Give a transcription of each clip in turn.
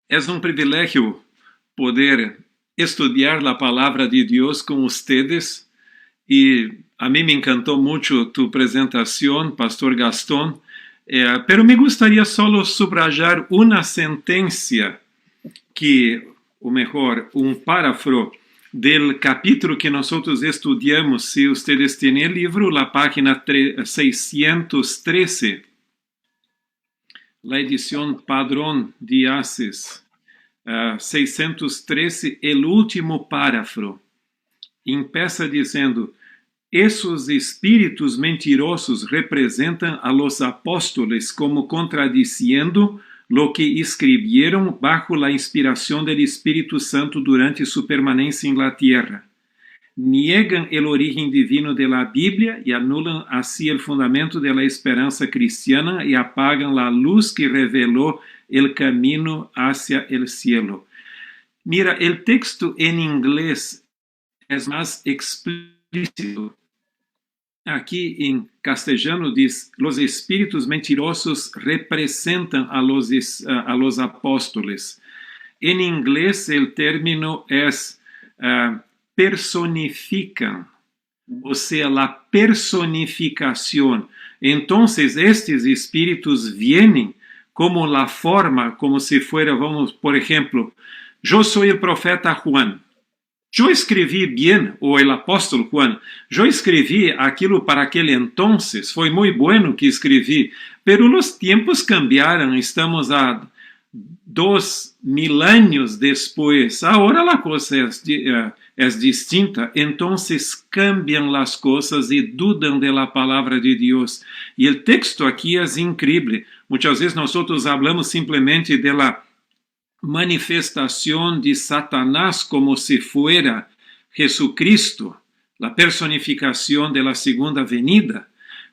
Es un privilegio poder estudiar la palabra de Dios con ustedes y a mí me encantó mucho tu presentación, Pastor Gastón, pero me gustaría solo subrayar una sentencia o mejor, un párrafo del capítulo que nosotros estudiamos. Si ustedes tienen el libro, la página 613, la edición Padrón de Aces, 613, el último párrafo, empieza dizendo: esos espíritus mentirosos representan a los apóstoles como contradiciendo lo que escribieron bajo la inspiración del Espíritu Santo durante su permanencia en la tierra. Niegan el origen divino de la Biblia y anulan así el fundamento de la esperanza cristiana y apagan la luz que reveló el camino hacia el cielo. Mira, el texto en inglés es más explícito. Aquí en castellano dice: los espíritus mentirosos representan a los apóstoles. En inglés el término es personifican, o sea, la personificación. Entonces estos espíritus vienen como la forma, como si fuera, vamos, por ejemplo, yo soy el profeta Juan. Yo escrevi bien, o el apóstolo Juan, yo escrevi aquilo para aquele entonces, foi muito bueno que escrevi, pero los tiempos cambiaram, estamos a 2000 años después, ahora la cosa es distinta, entonces cambian las cosas y dudan de la palabra de Dios. Y el texto aquí es increíble. Muchas veces nosotros hablamos simplemente de la manifestación de Satanás como si fuera Jesucristo, la personificación de la segunda venida.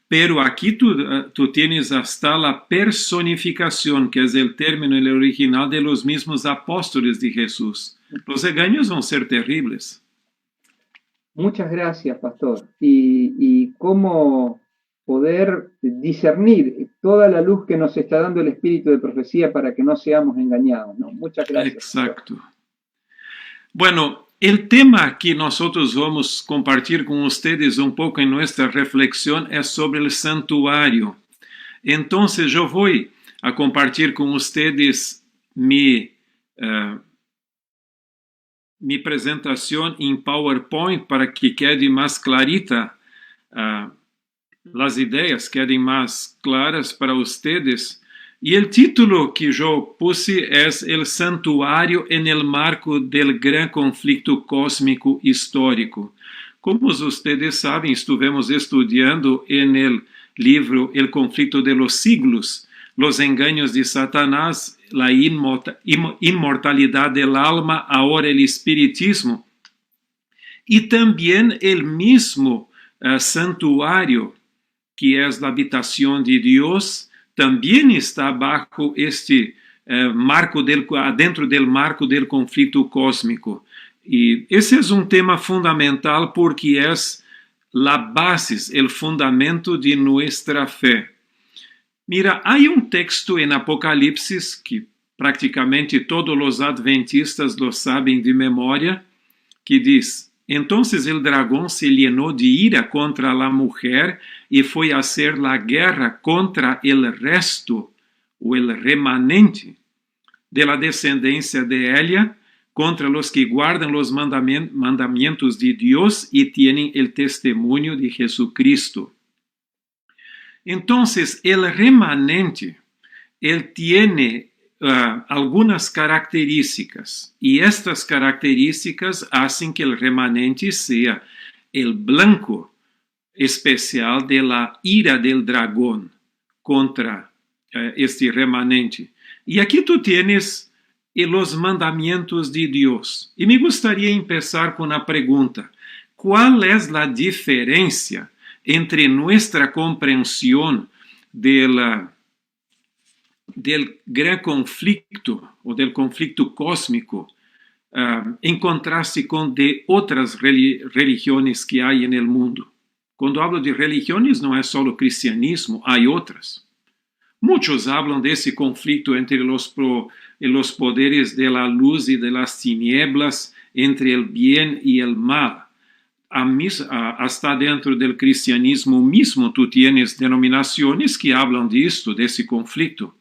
Pero aquí tú tienes hasta la personificación, que es el término el original de los mismos apóstoles de Jesús. Los engaños van a ser terribles. Muchas gracias, Pastor. Y cómo poder discernir toda la luz que nos está dando el espíritu de profecía para que no seamos engañados, ¿no? Muchas gracias. Exacto. Bueno, el tema que nosotros vamos a compartir con ustedes un poco en nuestra reflexión es sobre el santuario. Entonces yo voy a compartir con ustedes mi presentación en PowerPoint para que quede más clarita, las ideas queden más claras para ustedes. Y el título que yo puse es El santuario en el marco del gran conflicto cósmico histórico. Como ustedes saben, estuvimos estudiando en el libro El conflicto de los siglos, los engaños de Satanás, la inmortalidad del alma, ahora el espiritismo, y también el mismo santuario, que es la habitación de Dios, también está bajo este marco dentro del marco del conflicto cósmico. Y ese es un tema fundamental porque es la base, el fundamento de nuestra fe. Mira, hay un texto en Apocalipsis que prácticamente todos los adventistas lo saben de memoria, que dice: entonces el dragón se llenó de ira contra la mujer y fue a hacer la guerra contra el resto, o el remanente, de la descendencia de ella, contra los que guardan los mandamientos de Dios y tienen el testimonio de Jesucristo. Entonces, el remanente, él tiene algunas características, y estas características hacen que el remanente sea el blanco especial de la ira del dragón contra este remanente. Y aquí tú tienes los mandamientos de Dios. Y me gustaría empezar con la pregunta: ¿cuál es la diferencia entre nuestra comprensión del gran conflicto o del conflicto cósmico en contraste con de otras religiones que hay en el mundo? Cuando hablo de religiones no es solo cristianismo, hay otras. Muchos hablan de ese conflicto entre los poderes de la luz y de las tinieblas, entre el bien y el mal. Hasta dentro del cristianismo mismo tú tienes denominaciones que hablan de esto, de ese conflicto.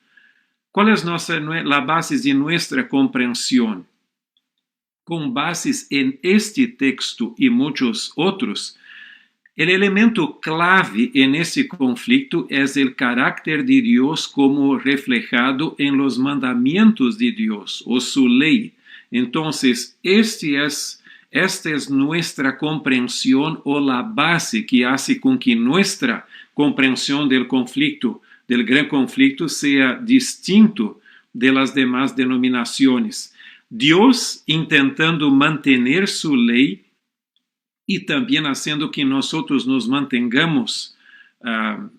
¿Cuál es la base de nuestra comprensión? Con bases en este texto y muchos otros, el elemento clave en ese conflicto es el carácter de Dios como reflejado en los mandamientos de Dios o su ley. Entonces, esta es nuestra comprensión o la base que hace con que nuestra comprensión del conflicto, del gran conflicto, sea distinto de las demás denominaciones. Dios intentando mantener su ley y también haciendo que nosotros nos mantengamos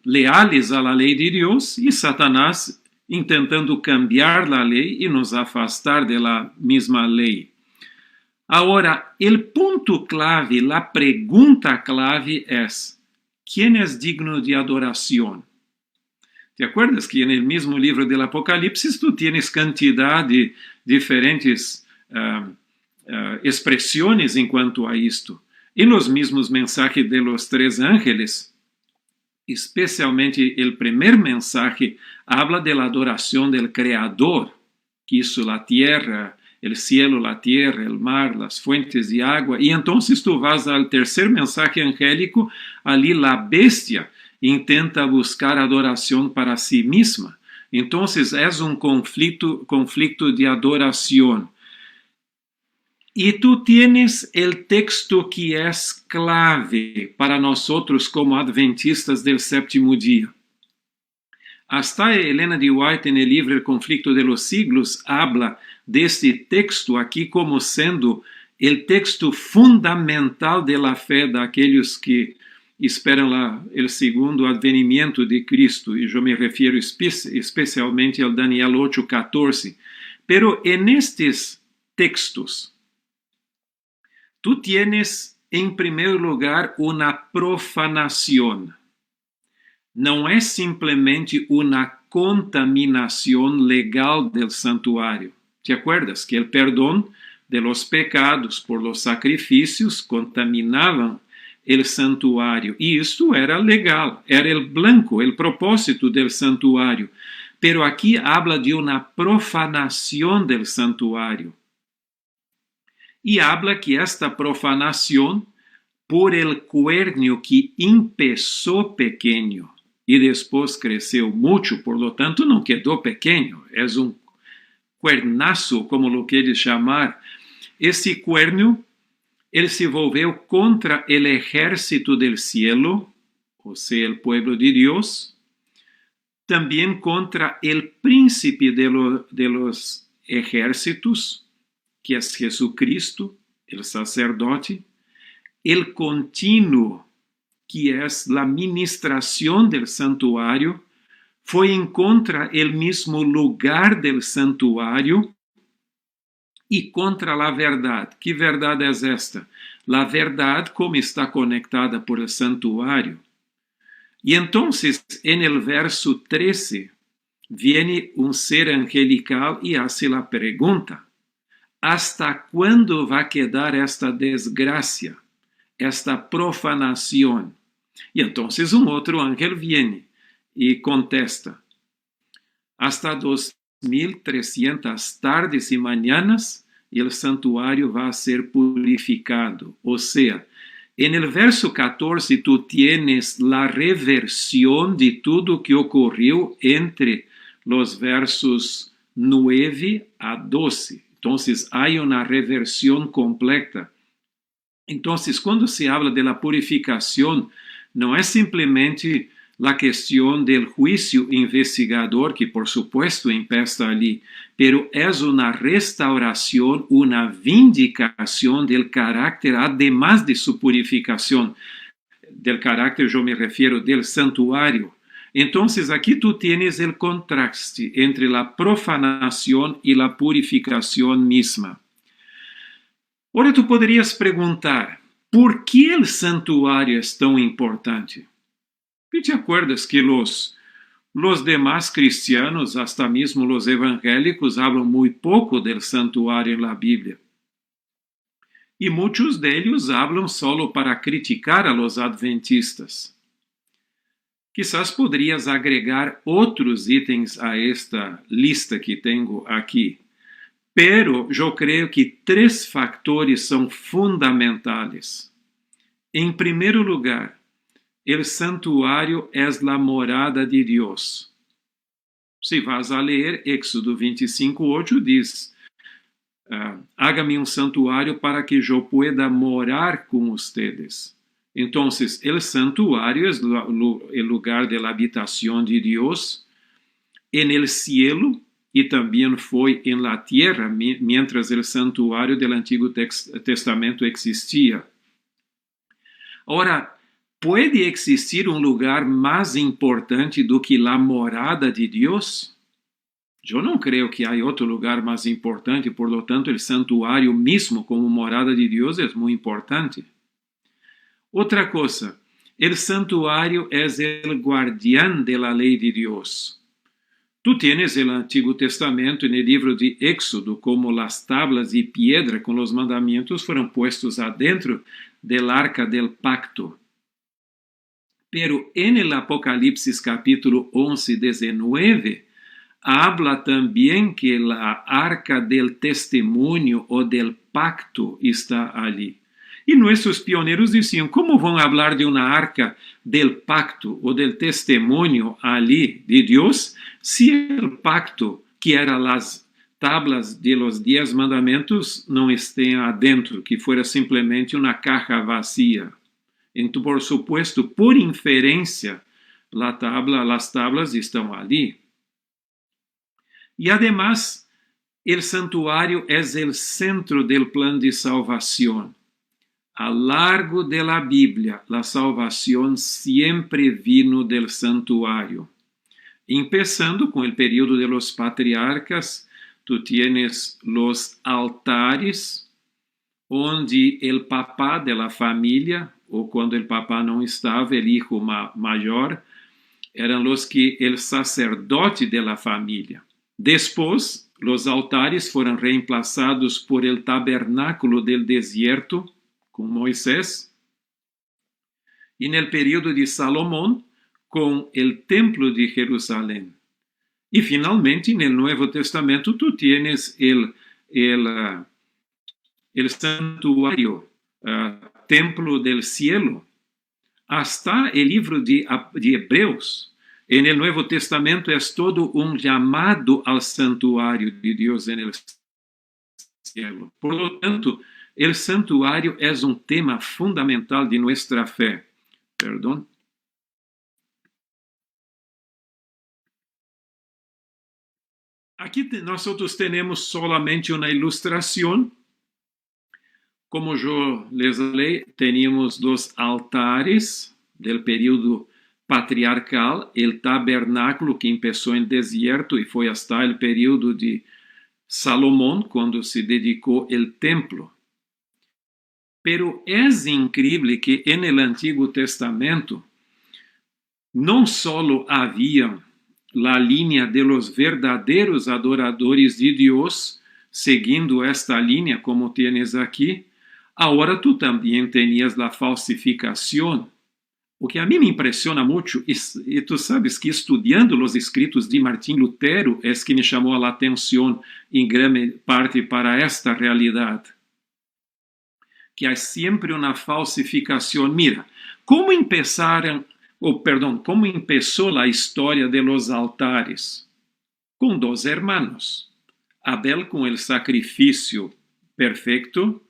leales a la ley de Dios, y Satanás intentando cambiar la ley y nos afastar de la misma ley. Ahora, el punto clave, la pregunta clave es, ¿quién es digno de adoración? ¿Te acuerdas que en el mismo libro del Apocalipsis tú tienes cantidad de diferentes expresiones en cuanto a esto? En los mismos mensajes de los tres ángeles, especialmente el primer mensaje, habla de la adoración del Creador, que hizo la tierra, el cielo, la tierra, el mar, las fuentes de agua. Y entonces tú vas al tercer mensaje angélico, allí la bestia intenta buscar adoración para sí misma. Entonces es un conflicto de adoración. Y tú tienes el texto que es clave para nosotros como adventistas del séptimo día. Hasta Elena de White, en el libro El conflicto de los siglos, habla de este texto aquí como siendo el texto fundamental de la fe de aquellos que esperan el segundo advenimiento de Cristo, y yo me refiero especialmente al Daniel 8:14. Pero en estos textos, tú tienes en primer lugar una profanación. No es simplemente una contaminación legal del santuario. ¿Te acuerdas que el perdón de los pecados por los sacrificios contaminaban el santuario? Y esto era legal, era el blanco, el propósito del santuario. Pero aquí habla de una profanación del santuario. Y habla que esta profanación, por el cuernio que empezó pequeño y después creció mucho, por lo tanto no quedó pequeño, es un cuernazo, como lo quieres llamar. Ese cuernio, él se volvió contra el ejército del cielo, o sea, el pueblo de Dios, también contra el príncipe de los ejércitos, que es Jesucristo, el sacerdote, el continuo, que es la ministración del santuario, fue en contra el mismo lugar del santuario y contra la verdad. ¿Qué verdad es esta? La verdad como está conectada por el santuario. Y entonces, en el verso 13, viene un ser angelical y hace la pregunta: ¿hasta cuándo va a quedar esta desgracia, esta profanación? Y entonces un otro ángel viene y contesta: hasta 2300 tardes y mañanas y el santuario va a ser purificado. O sea, en el verso 14 tú tienes la reversión de todo que ocurrió entre los versos 9 a 12. Entonces hay una reversión completa. Entonces, cuando se habla de la purificación, no es simplemente la cuestión del juicio investigador, que por supuesto empieza allí, pero es una restauración, una vindicación del carácter, además de su purificación. Del carácter, yo me refiero del santuario. Entonces, aquí tú tienes el contraste entre la profanación y la purificación misma. Ahora tú podrías preguntar, ¿por qué el santuario es tan importante? ¿Y te acuerdas que los los demás cristianos, hasta mismo los evangélicos, hablan muy poco del santuario en la Biblia. Y muchos de ellos hablan solo para criticar a los adventistas. Quizás podrías agregar otros itens a esta lista que tengo aquí, pero yo creo que 3 factores son fundamentales. En primer lugar, el santuario es la morada de Dios. Si vas a leer Éxodo 25:8, diz: hágame un santuario para que yo pueda morar con ustedes. Entonces, el santuario es el lugar de la habitación de Dios en el cielo y también fue en la tierra mientras el santuario del Antiguo Testamento existía. Ahora, ¿puede existir un lugar más importante do que la morada de Dios? Yo no creo que hay otro lugar más importante, por lo tanto el santuario mismo como morada de Dios es muy importante. Otra cosa, el santuario es el guardián de la ley de Dios. Tú tienes el Antiguo Testamento en el libro de Éxodo, como las tablas de piedra con los mandamientos fueron puestos adentro del arca del pacto. Pero en el Apocalipsis capítulo 11, 19, habla también que la arca del testimonio o del pacto está allí. Y nuestros pioneros decían, ¿cómo van a hablar de una arca del pacto o del testimonio allí de Dios si el pacto, que eran las tablas de los 10 mandamientos, no estén adentro, que fuera simplemente una caja vacía? Entonces, por supuesto, por inferencia, las tablas están allí. Y además, el santuario es el centro del plan de salvación. A lo largo de la Biblia, la salvación siempre vino del santuario. Empezando con el periodo de los patriarcas, tú tienes los altares, onde el papá de la familia, o cuando el papá no estaba, el hijo mayor, eran los que el sacerdote de la familia. Después, los altares fueron reemplazados por el tabernáculo del desierto, con Moisés, y en el periodo de Salomón, con el templo de Jerusalén. Y finalmente, en el Nuevo Testamento, tú tienes el santuario, templo del cielo, hasta el libro de Hebreos. En el Nuevo Testamento es todo un llamado al santuario de Dios en el cielo. Por lo tanto, el santuario es un tema fundamental de nuestra fe. Perdón. Aquí nosotros tenemos solamente una ilustración. Como yo les leí, teníamos 2 altares del periodo patriarcal, el tabernáculo que empezó en el desierto y fue hasta el periodo de Salomón, cuando se dedicó el templo. Pero es increíble que en el Antiguo Testamento no solo había la línea de los verdaderos adoradores de Dios, siguiendo esta línea como tienes aquí, ahora tú también tenías la falsificación. O que a mí me impresiona mucho, y tú sabes que estudiando los escritos de Martín Lutero es que me llamó la atención en gran parte para esta realidad. Que hay siempre una falsificación. Mira, ¿cómo empezó la historia de los altares? Con 2 hermanos. Abel con el sacrificio perfecto,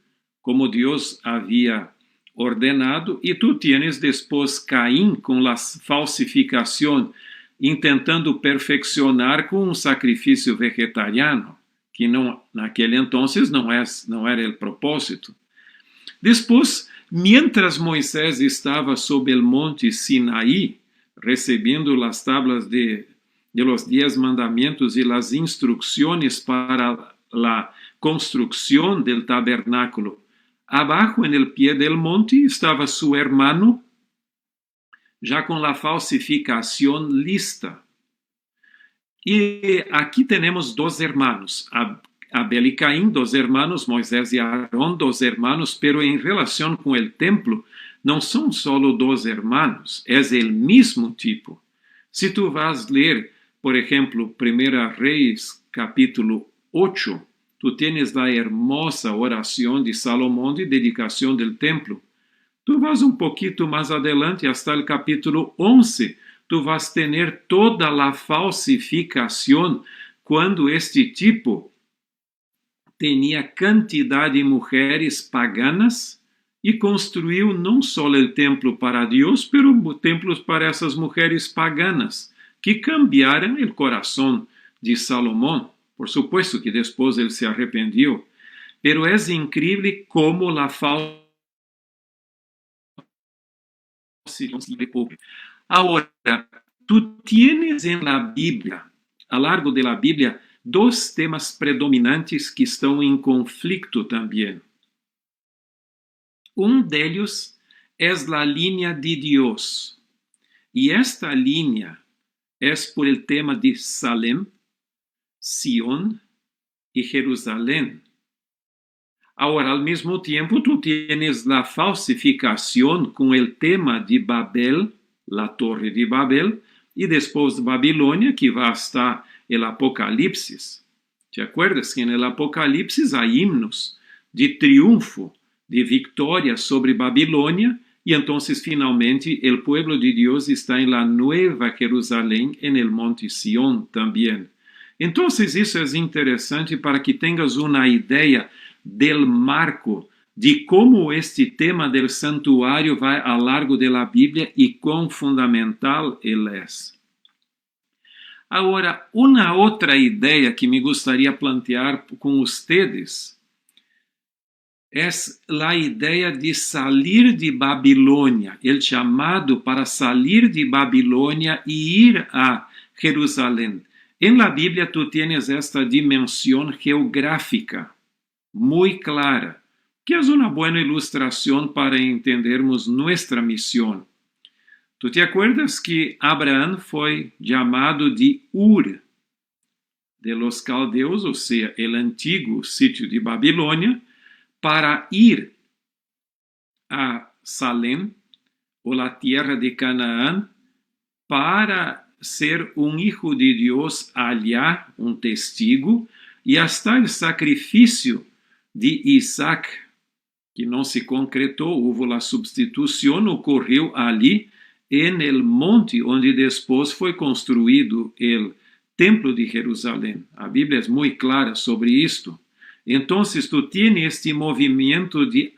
como Dios había ordenado, y tú tienes después Caín con la falsificación, intentando perfeccionar con un sacrificio vegetariano, que no, naquele entonces no era el propósito. Después, mientras Moisés estaba sobre el monte Sinaí, recibiendo las tablas de los 10 mandamientos y las instrucciones para la construcción del tabernáculo, abajo en el pie del monte estaba su hermano, ya con la falsificación lista. Y aquí tenemos dos hermanos, Abel y Caín, dos hermanos, Moisés y Aarón, dos hermanos, pero en relación con el templo, no son solo dos hermanos, es el mismo tipo. Si tú vas a leer, por ejemplo, Primera Reyes, capítulo 8, tú tienes la hermosa oración de Salomón de dedicación del templo. Tú vas un poquito más adelante, hasta el capítulo 11, tú vas a tener toda la falsificación cuando este tipo tenía cantidad de mujeres paganas y construyó no solo el templo para Dios, pero templos para esas mujeres paganas, que cambiaron el corazón de Salomón. Por supuesto que después él se arrependió, pero es increíble cómo la falsificación. Ahora, tú tienes en la Biblia, a lo largo de la Biblia, dos temas predominantes que estão em conflito também. Um deles é a linha de Deus. E esta linha é por el tema de Salem, Sion e Jerusalém. Ahora, al mismo tiempo, tú tienes la falsificación con el tema de Babel, la torre de Babel, y después de Babilonia, que va hasta el Apocalipsis. ¿Te acuerdas que en el Apocalipsis hay himnos de triunfo, de victoria sobre Babilonia, y entonces finalmente el pueblo de Dios está en la nueva Jerusalén, en el monte Sion también. Entonces eso es interesante para que tengas una idea del marco de como este tema del santuário vai ao largo da Bíblia e quão fundamental ele é. Agora, uma outra ideia que me gostaria plantear com vocês é a ideia de sair de Babilônia, o chamado para sair de Babilônia e ir a Jerusalém. En la Bíblia tu tienes esta dimensão geográfica muy clara, que es una buena ilustración para entendermos nuestra misión. ¿Tú te acuerdas que Abraham fue llamado de Ur de los caldeos, o sea, el antiguo sitio de Babilonia, para ir a Salem, o la tierra de Canaán, para ser un hijo de Dios allá, un testigo, y hasta el sacrificio de Isaac, que não se concretou, houve a substituição, ocorreu ali en el monte onde depois foi construído o templo de Jerusalém. A Bíblia é muito clara sobre isto. Então, tu tienes este movimento de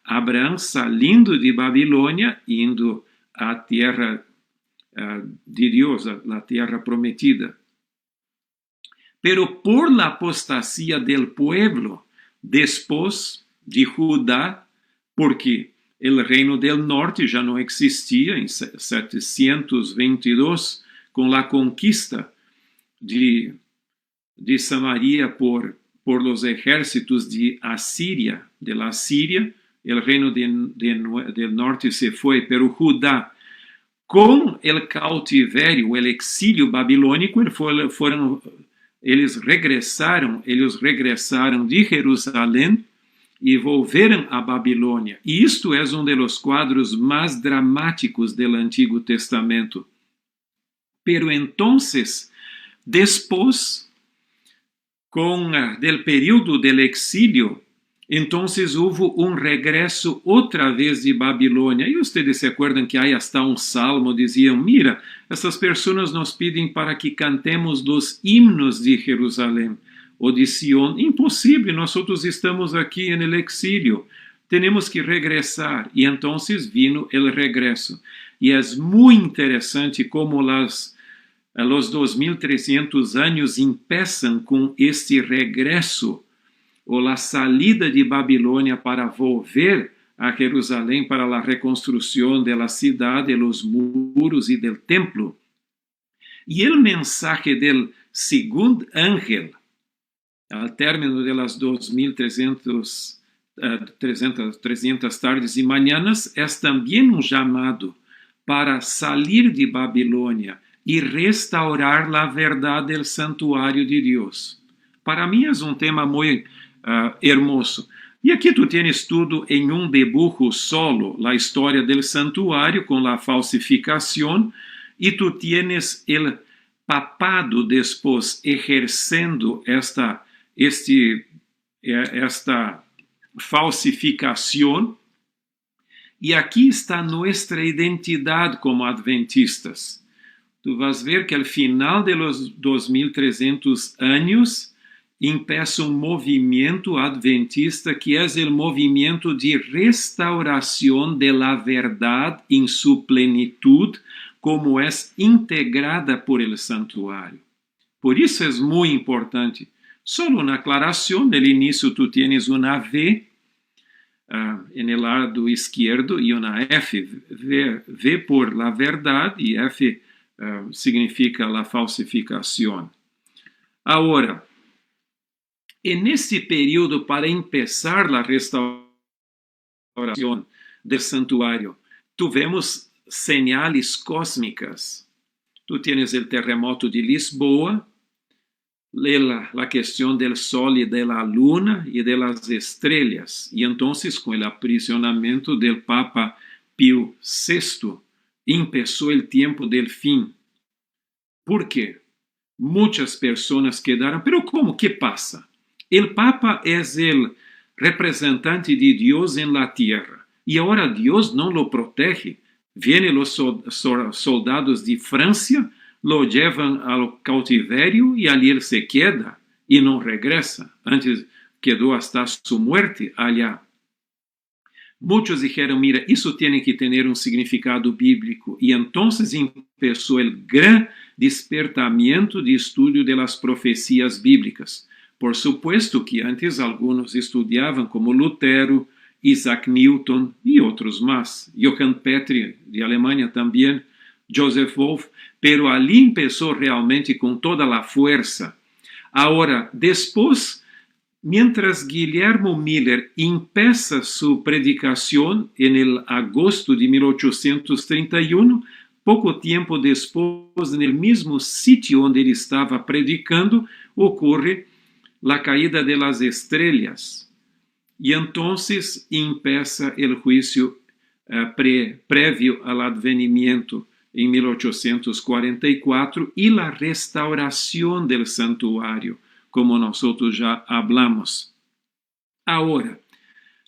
Abraão saindo de Babilônia, indo à terra de Deus, a terra prometida. Pero por la apostasía del pueblo, después de Judá, porque el reino del norte ya no existía en 722, con la conquista de Samaria por los ejércitos de Asiria, el reino del norte se fue, pero Judá, con el cautiverio, el exilio babilônico, eles regressaram de Jerusalém e volveram a Babilônia. E isto é um dos quadros mais dramáticos do Antigo Testamento. Pero entonces, después, del período del exilio, entonces hubo un regreso otra vez de Babilônia. E ustedes se acuerdan que hay hasta un salmo, diziam, mira, essas pessoas nos pedem para que cantemos os himnos de Jerusalém ou de Sion. Impossível, nós estamos aqui en el exilio, temos que regressar. E então vino el regreso. E é muito interessante como os 2300 anos empiezam com este regresso, ou a salida de Babilônia para volver a Jerusalém para a reconstrução da cidade, dos muros e do templo. E o mensaje do segundo ángel, ao término das 2300 tardes e manhãs, é também um chamado para sair de Babilônia y restaurar la verdad del santuario de Dios. Para mí es un tema muy hermoso. E aqui tu tienes tudo em um dibujo solo, a história del santuário com a falsificação, e tu tienes el papado depois ejercendo esta falsificação. E aqui está nossa identidade como adventistas. Tu vas ver que al final de los 2300 anos empieza um movimento adventista que é o movimento de restauração de la verdade em sua plenitude, como é integrada por el santuário. Por isso é muito importante. Solo uma aclaração, no início tu tienes uma V en el lado izquierdo e uma F, V por la verdade e F significa la falsificação. Agora, nesse período, para empezar a restauração do santuário, tivemos señales cósmicas. Tu tienes o terremoto de Lisboa, a questão do sol e da luna e das estrelas. E então, com o aprisionamento do Papa Pio VI, começou o tempo do fim. Por quê? Muitas pessoas quedaram, pero como que passa? O Papa é o representante de Deus em la tierra. E agora Deus não lo protege. Vienen os soldados de França, lo llevan ao cautiverio e ali ele se queda e não regressa. Antes quedou hasta sua muerte allá. Muitos dijeron, mira, isso tem que ter um significado bíblico. E então começou o grande despertamento de estudo de las profecias bíblicas. Por supuesto que antes alguns estudavam como Lutero, Isaac Newton e outros mais. Johann Petri, de Alemanha também, Joseph Wolff, pero ali começou realmente com toda a força. Agora, depois, mientras Guillermo Miller empieza su predicación en el agosto de 1831, pouco tempo depois, no mesmo sítio onde ele estava predicando, ocorre a caída de las estrelas. E então empieza o juízo prévio ao advenimiento em 1844 e a restauração do santuário, como nós já hablamos. Agora,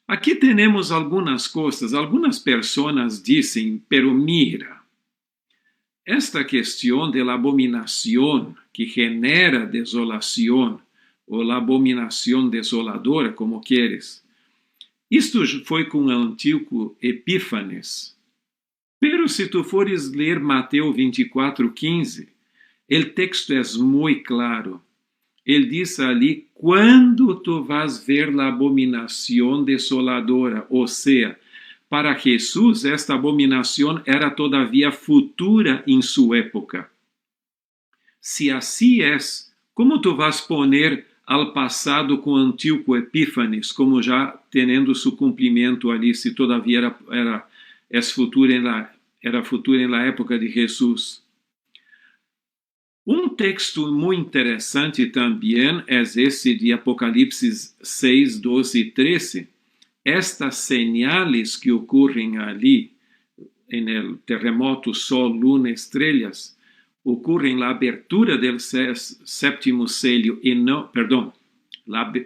aqui temos algumas coisas. Algumas pessoas dizem, pero mira, esta questão da abominação que genera desolação, ou a abominação desoladora, como queres, isto foi com o antigo Epífanes. Pero se tu fores ler Mateus 24:15, o texto é muito claro. Ele diz ali, quando tu vas ver a abominação desoladora, ou seja, para Jesus esta abominação era todavia futura em sua época. Se assim é, como tu vas poner ao passado com o antigo Epífanes, como já tendo seu cumprimento ali, se todavia era futura na época de Jesus? Um texto muito interessante também é esse de Apocalipse 6, 12 e 13. Estas señales que ocorrem ali, no terremoto, sol, luna, estrelas, ocorrem na abertura do sétimo sello e não, perdão,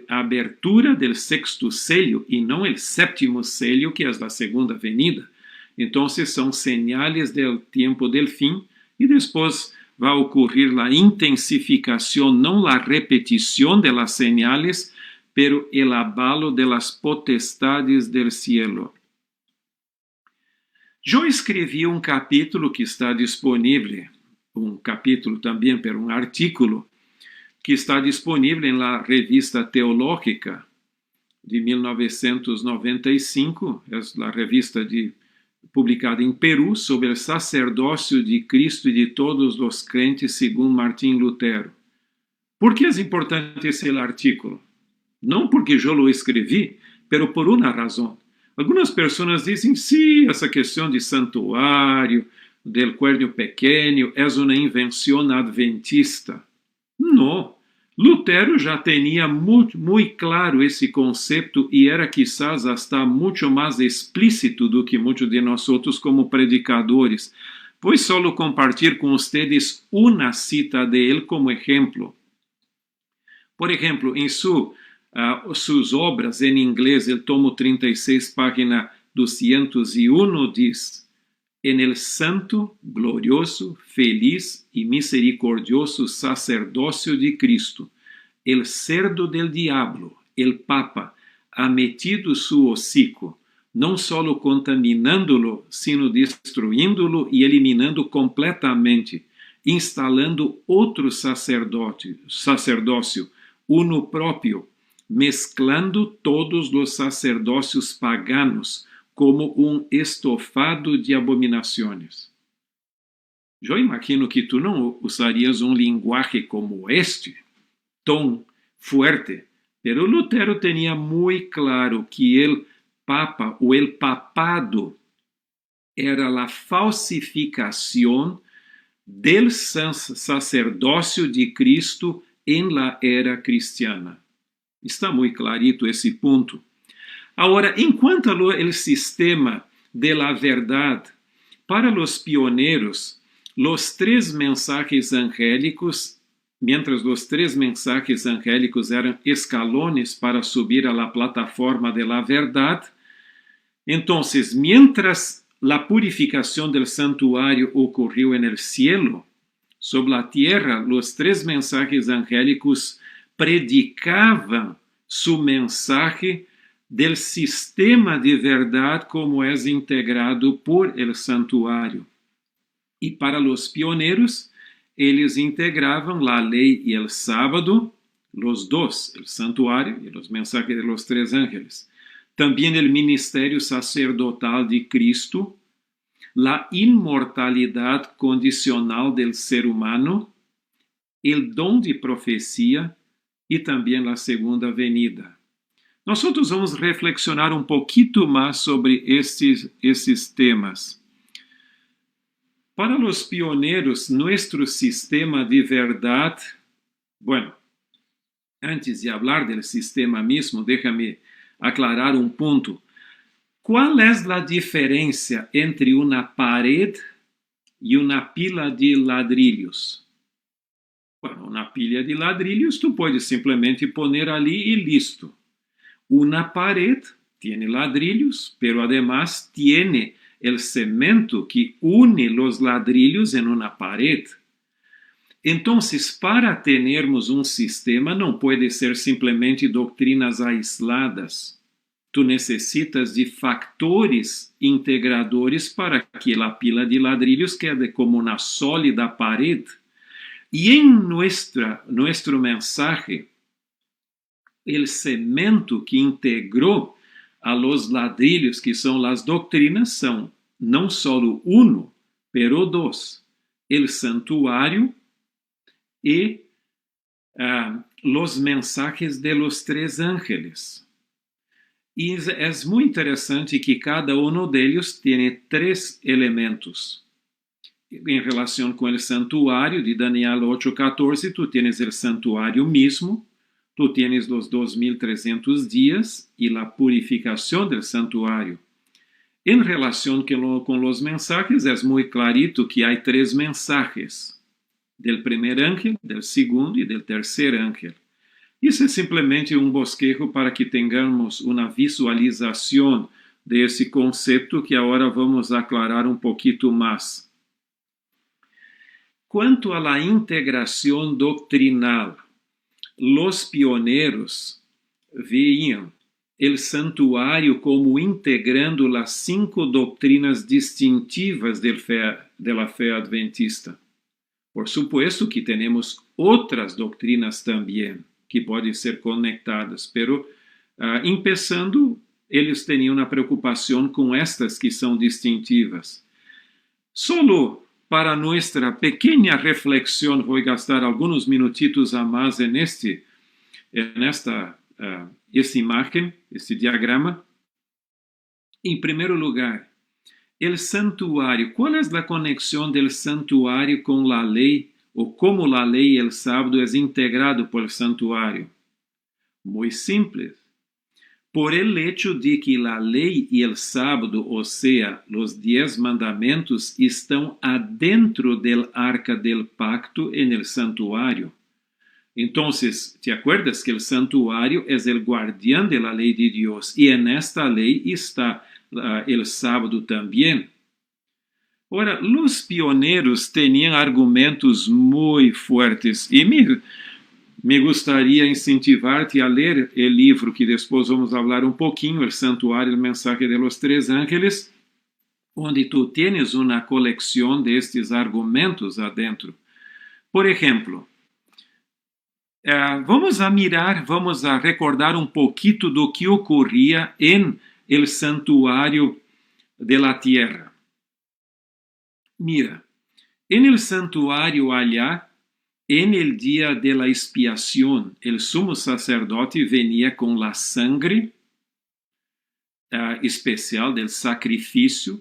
a abertura do sexto sello e não o sétimo sello, que é a segunda venida. Então, são señales do tempo del fim e depois vai ocorrer a intensificação, não a repetição de las señales, pero el abalo de las potestades del cielo. Eu escrevi um capítulo que está disponível, um capítulo também, pero um artículo, que está disponível na Revista Teológica de 1995, é a revista publicada em Peru, sobre o sacerdócio de Cristo e de todos os crentes, segundo Martim Lutero. Por que é importante esse artículo? Não porque eu lo escrevi, pero por uma razão. Algumas pessoas dizem, sim, essa questão de santuário, del cuerno pequeño es una invención adventista. No. Lutero já tinha muito claro esse conceito e era quizás hasta muito mais explícito do que muitos de nós outros como predicadores. Vou só compartilhar com vocês uma cita de ele como exemplo. Por exemplo, em suas obras em inglês, el tomo 36, página 201, diz: En el santo, glorioso, feliz y misericordioso sacerdocio de Cristo, el cerdo del diablo, el Papa, ha metido su hocico, não solo contaminándolo, sino destruindo-lo e eliminando completamente, instalando outro sacerdócio, uno próprio, mesclando todos os sacerdócios paganos, como um estofado de abominações. Eu imagino que tu não usarias um linguagem como este, tão forte, pero Lutero tinha muito claro que el Papa ou el papado era a falsificação del sacerdócio de Cristo em la era cristiana. Está muito clarito esse ponto. Agora, enquanto o sistema de la verdade, para os pioneiros, os três mensajes angélicos, mientras os três mensajes angélicos eram escalones para subir a la plataforma de la verdade, então, mientras la purificação del santuário ocorreu en el cielo, sobre a tierra, os três mensajes angélicos predicavam su mensaje del sistema de verdade como é integrado por el santuário. E para os pioneiros, eles integravam a lei e el sábado, los dos, el santuário e os mensajes de los tres ángeles. Também el ministério sacerdotal de Cristo, la inmortalidade condicional del ser humano, el dom de profecia e também a segunda venida. Nós vamos reflexionar um pouquinho mais sobre esses temas. Para os pioneiros, nosso sistema de verdade, antes de falar do sistema mesmo, déjame aclarar um ponto. Qual é a diferença entre uma parede e uma pila de ladrilhos? Uma pilha de ladrilhos, tu pode simplesmente poner ali e listo. Una pared tiene ladrillos, pero además tiene el cemento que une los ladrillos en una pared. Entonces, para tenermos un sistema, não pode ser simplesmente doutrinas aisladas. Tu necessitas de factores integradores para que a pila de ladrillos quede como una sólida pared. E em nuestro mensaje, el cemento que integrou a los ladrillos, que são as doutrinas, são não só uno, pero dos, el santuário e los mensajes de los tres ángeles. E é muito interessante que cada um deles tem três elementos. Em relação com o santuário de Daniel 8:14, tu tienes o santuário mesmo, tu tienes os 2300 dias e a purificação do santuário. Em relação com os mensajes, é muito clarito que há três mensajes: del primer ángel, del segundo e del tercer ángel. Isso é simplesmente um bosquejo para que tenhamos uma visualização desse conceito que agora vamos aclarar um pouquinho mais. Quanto à la integração doctrinal, os pioneiros veíam o santuário como integrando as 5 doutrinas distintivas de la fé adventista. Por supuesto que temos outras doutrinas também que podem ser conectadas, pero empezando, eles tinham uma preocupação com estas que são distintivas. Solo para nossa pequena reflexão, vou gastar alguns minutitos a mais nesta imagem, este diagrama. Em primeiro lugar, El santuario, ¿cuál es la conexión del santuario con la ley o cómo la ley y el sábado es integrado por el santuario? Muy simple. Por el hecho de que la ley y el sábado, o sea, los 10 mandamientos, están adentro del arca del pacto en el santuario. Entonces, ¿te acuerdas que el santuario es el guardián de la ley de Dios? Y en esta ley está el sábado también. Ahora, los pioneros tenían argumentos muy fuertes y me gustaría incentivarte a ler el libro que después vamos a hablar un poquito, El Santuario, el Mensaje de los Tres Ángeles, onde tú tienes una colección de estos argumentos adentro. Por ejemplo, vamos a recordar um pouquinho do que ocorria em el santuário de la tierra. Mira, en el santuário allá, en el día de la expiación, el sumo sacerdote venía con la sangre especial del sacrificio,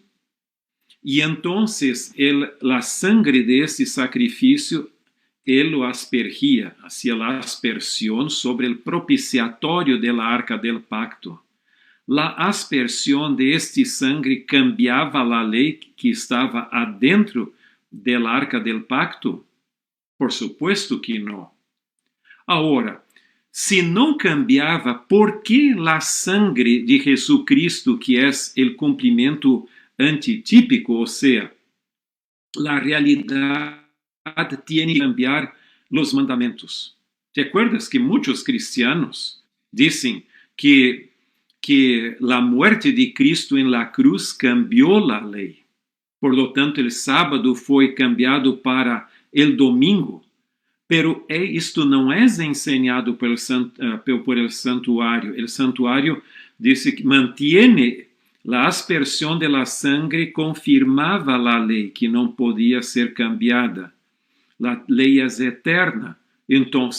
y entonces la sangre de ese sacrificio él lo aspergía, hacía la aspersión sobre el propiciatorio de la arca del pacto. La aspersión de este sangre cambiaba la ley que estaba adentro del arca del pacto? Por supuesto que no. Ahora, si no cambiaba, ¿por qué la sangre de Jesucristo, que es el cumplimiento antitípico, o sea, la realidad tiene que cambiar los mandamientos? ¿Te acuerdas que muchos cristianos dicen que la muerte de Cristo en la cruz cambió la ley? Por lo tanto, el sábado fue cambiado para el domingo. Pero isto não é ensinado por el santuário. El santuário dice que mantiene la aspersión de la sangre, confirmava la lei que não podia ser cambiada. La lei é eterna. Então,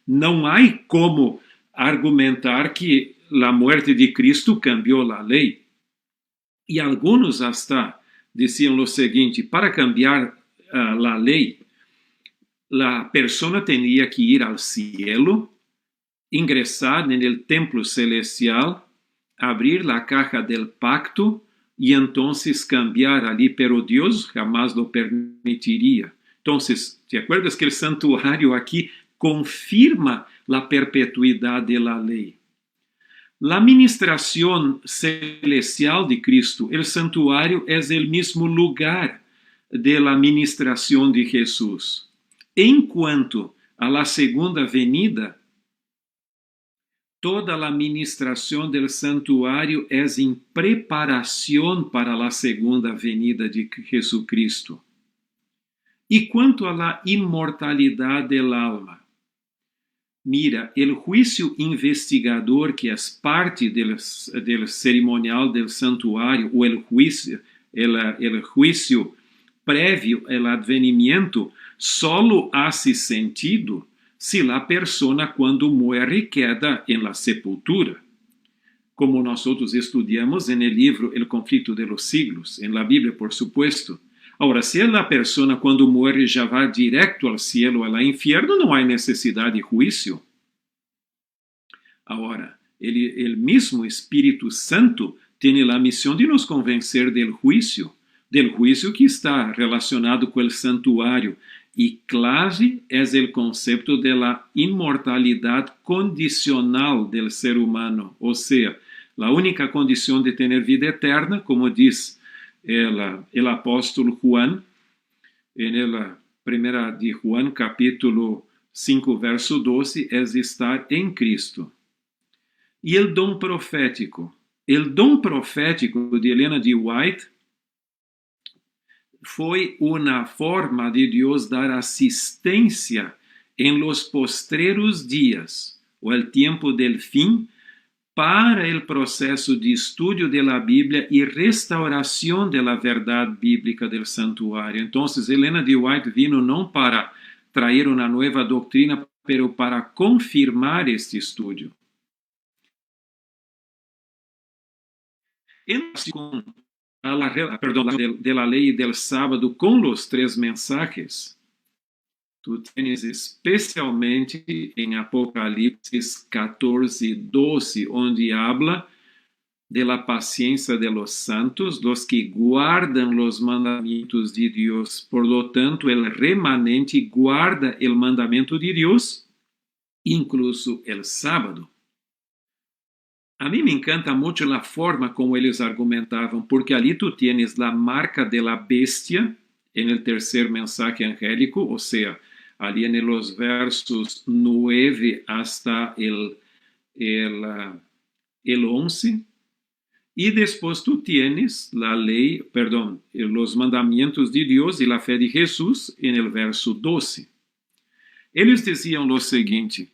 não há como argumentar que a morte de Cristo cambiou a lei. E alguns hasta diziam o seguinte: para cambiar a lei, la persona tenía que ir al cielo, ingresar en el templo celestial, abrir la caja del pacto y entonces cambiar allí, pero Dios jamás lo permitiría. Entonces, ¿te acuerdas que el santuario aquí confirma la perpetuidad de la ley? La administración celestial de Cristo, el santuario es el mismo lugar de la administración de Jesús. Enquanto a la segunda venida, toda a administração del santuário é em preparação para a segunda venida de Jesucristo. E quanto a la inmortalidade del alma, mira, el juicio investigador, que é parte del cerimonial del santuário, ou el juicio prévio ao advenimiento, solo hace sentido si la persona cuando muere queda en la sepultura. Como nosotros estudiamos en el libro El conflicto de los siglos, en la Biblia, por supuesto. Ahora, si la persona cuando muere ya va directo al cielo o al infierno, no hay necesidad de juicio. Ahora, el mismo Espíritu Santo tiene la misión de nos convencer del juicio que está relacionado com o santuário. E clave é o conceito de la inmortalidade condicional del ser humano, ou seja, a única condição de ter vida eterna, como diz o apóstolo Juan, na primeira de Juan, capítulo 5, verso 12, é estar em Cristo. E o dom profético de Helena G. White foi uma forma de Deus dar assistência em los postreros dias, ou el tiempo del fin, para el processo de estudio de la Bíblia e restauração de la verdade bíblica del santuário. Então, Helena G. White vino não para trazer uma nova doutrina, pero para confirmar este estudio. de la ley del sábado con los tres mensajes, tú tienes especialmente en Apocalipsis 14:12, donde habla de la paciencia de los santos, los que guardan los mandamientos de Dios. Por lo tanto, el remanente guarda el mandamiento de Dios, incluso el sábado. A mí me encanta mucho la forma como ellos argumentaban, porque allí tú tienes la marca de la bestia en el tercer mensaje angélico, o sea, allí en los versos 9 hasta el 11. Y después tú tienes la ley, los mandamientos de Dios y la fe de Jesús en el verso 12. Ellos decían lo siguiente: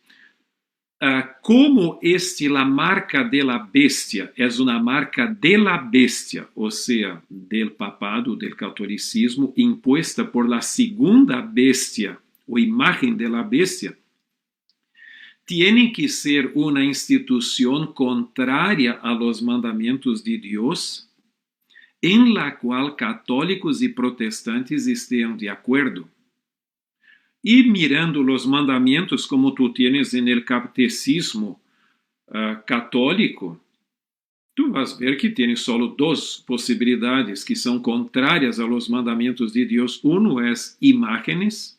como la marca de la bestia es una marca de la bestia, o sea, del papado, del catolicismo, impuesta por la segunda bestia o imagen de la bestia, tiene que ser una institución contraria a los mandamientos de Dios, en la cual católicos y protestantes estén de acuerdo. Y mirando los mandamientos como tú tienes en el catecismo católico, tú vas a ver que tienes solo dos posibilidades que son contrarias a los mandamientos de Dios. Uno es imágenes,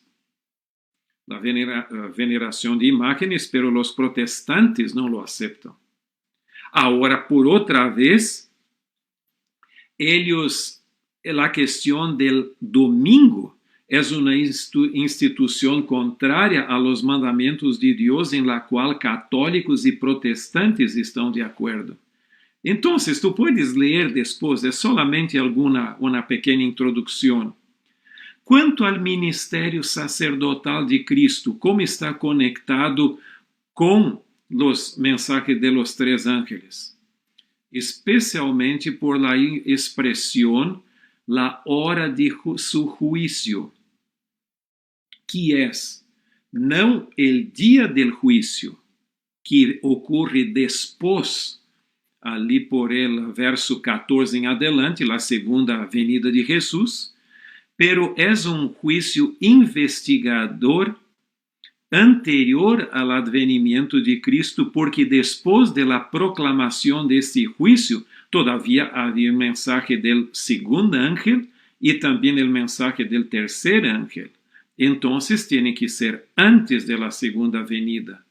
la veneración de imágenes, pero los protestantes no lo aceptan. Ahora, por otra vez, la cuestión del domingo es una institución contraria a los mandamientos de Dios en la cual católicos y protestantes están de acuerdo. Entonces, tú puedes leer después, es solamente una pequeña introducción. Quanto ao ministério sacerdotal de Cristo, como está conectado com os mensajes de los tres ángeles? Especialmente por la expressão, la hora de su juicio, que é não el dia del juicio, que ocorre después, ali por el verso 14 em adelante, la segunda venida de Jesús, pero es un juicio investigador anterior al advenimiento de Cristo, porque después de la proclamación de este juicio, todavía había el mensaje del segundo ángel y también el mensaje del tercer ángel. Entonces tiene que ser antes de la segunda venida.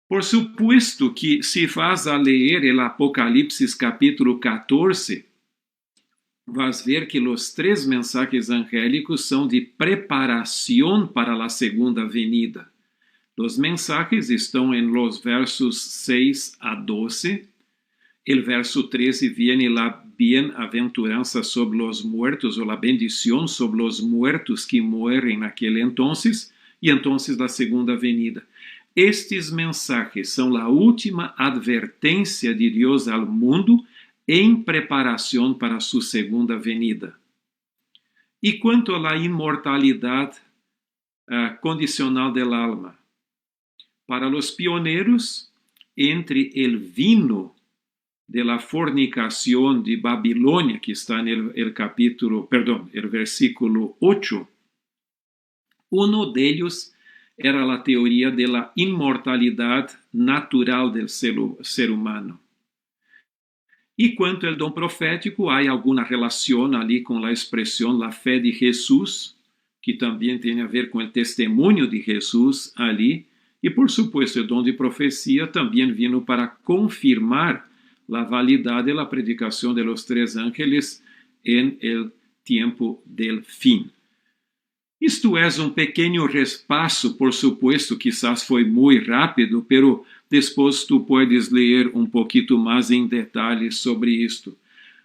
Por supuesto que si vas a leer el Apocalipsis capítulo 14, vas ver que los tres mensajes angélicos son de preparación para la segunda venida. Los mensajes están en los versos 6 a 12. El verso 13 viene la bienaventuranza sobre los muertos, o la bendición sobre los muertos que mueren en aquel entonces, y entonces la segunda venida. Estes mensajes são a última advertência de Deus ao mundo em preparação para sua segunda venida. E quanto à imortalidade condicional del alma, para os pioneiros, entre el vino de la fornicación de Babilônia, que está en el versículo 8, uno de ellos era a teoria de la inmortalidade natural del ser humano. E quanto ao dom profético, há alguma relação ali com a expressão la fé de Jesus, que também tem a ver com o testemunho de Jesus ali. E, por supuesto, o dom de profecia também vino para confirmar a validade da predicação de los tres ángeles en el tiempo del fin. Isto é pequeno repasso, por supuesto, quizás foi muito rápido, pero depois tu puedes ler pouquinho mais em detalhes sobre isto.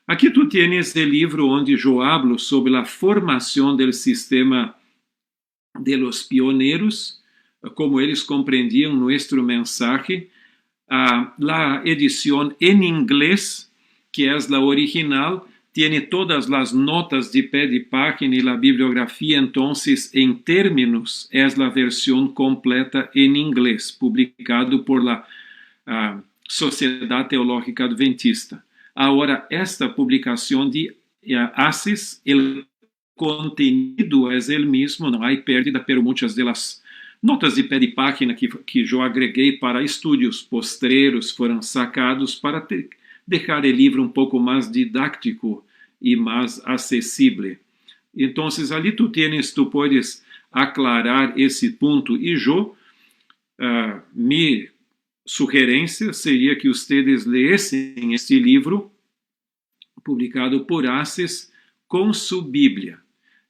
Aqui tu tienes o livro onde eu hablo sobre a formação do sistema de los pioneiros, como eles compreendiam nosso mensagem. La edição em inglês, que é a original, tiene todas las notas de pé de página y la bibliografía, entonces en términos es la versión completa en inglés, publicado por la Sociedad Teológica Adventista. Ahora, esta publicación de Asis, el contenido es el mismo, no hay pérdida, pero muchas de las notas de pé de página que yo agreguei para estudios postreros foram sacados para deixar o livro um pouco mais didático e mais acessível. Então, ali tu podes aclarar esse ponto. E eu, minha sugerência seria que vocês lessem este livro publicado por Aces com sua Bíblia.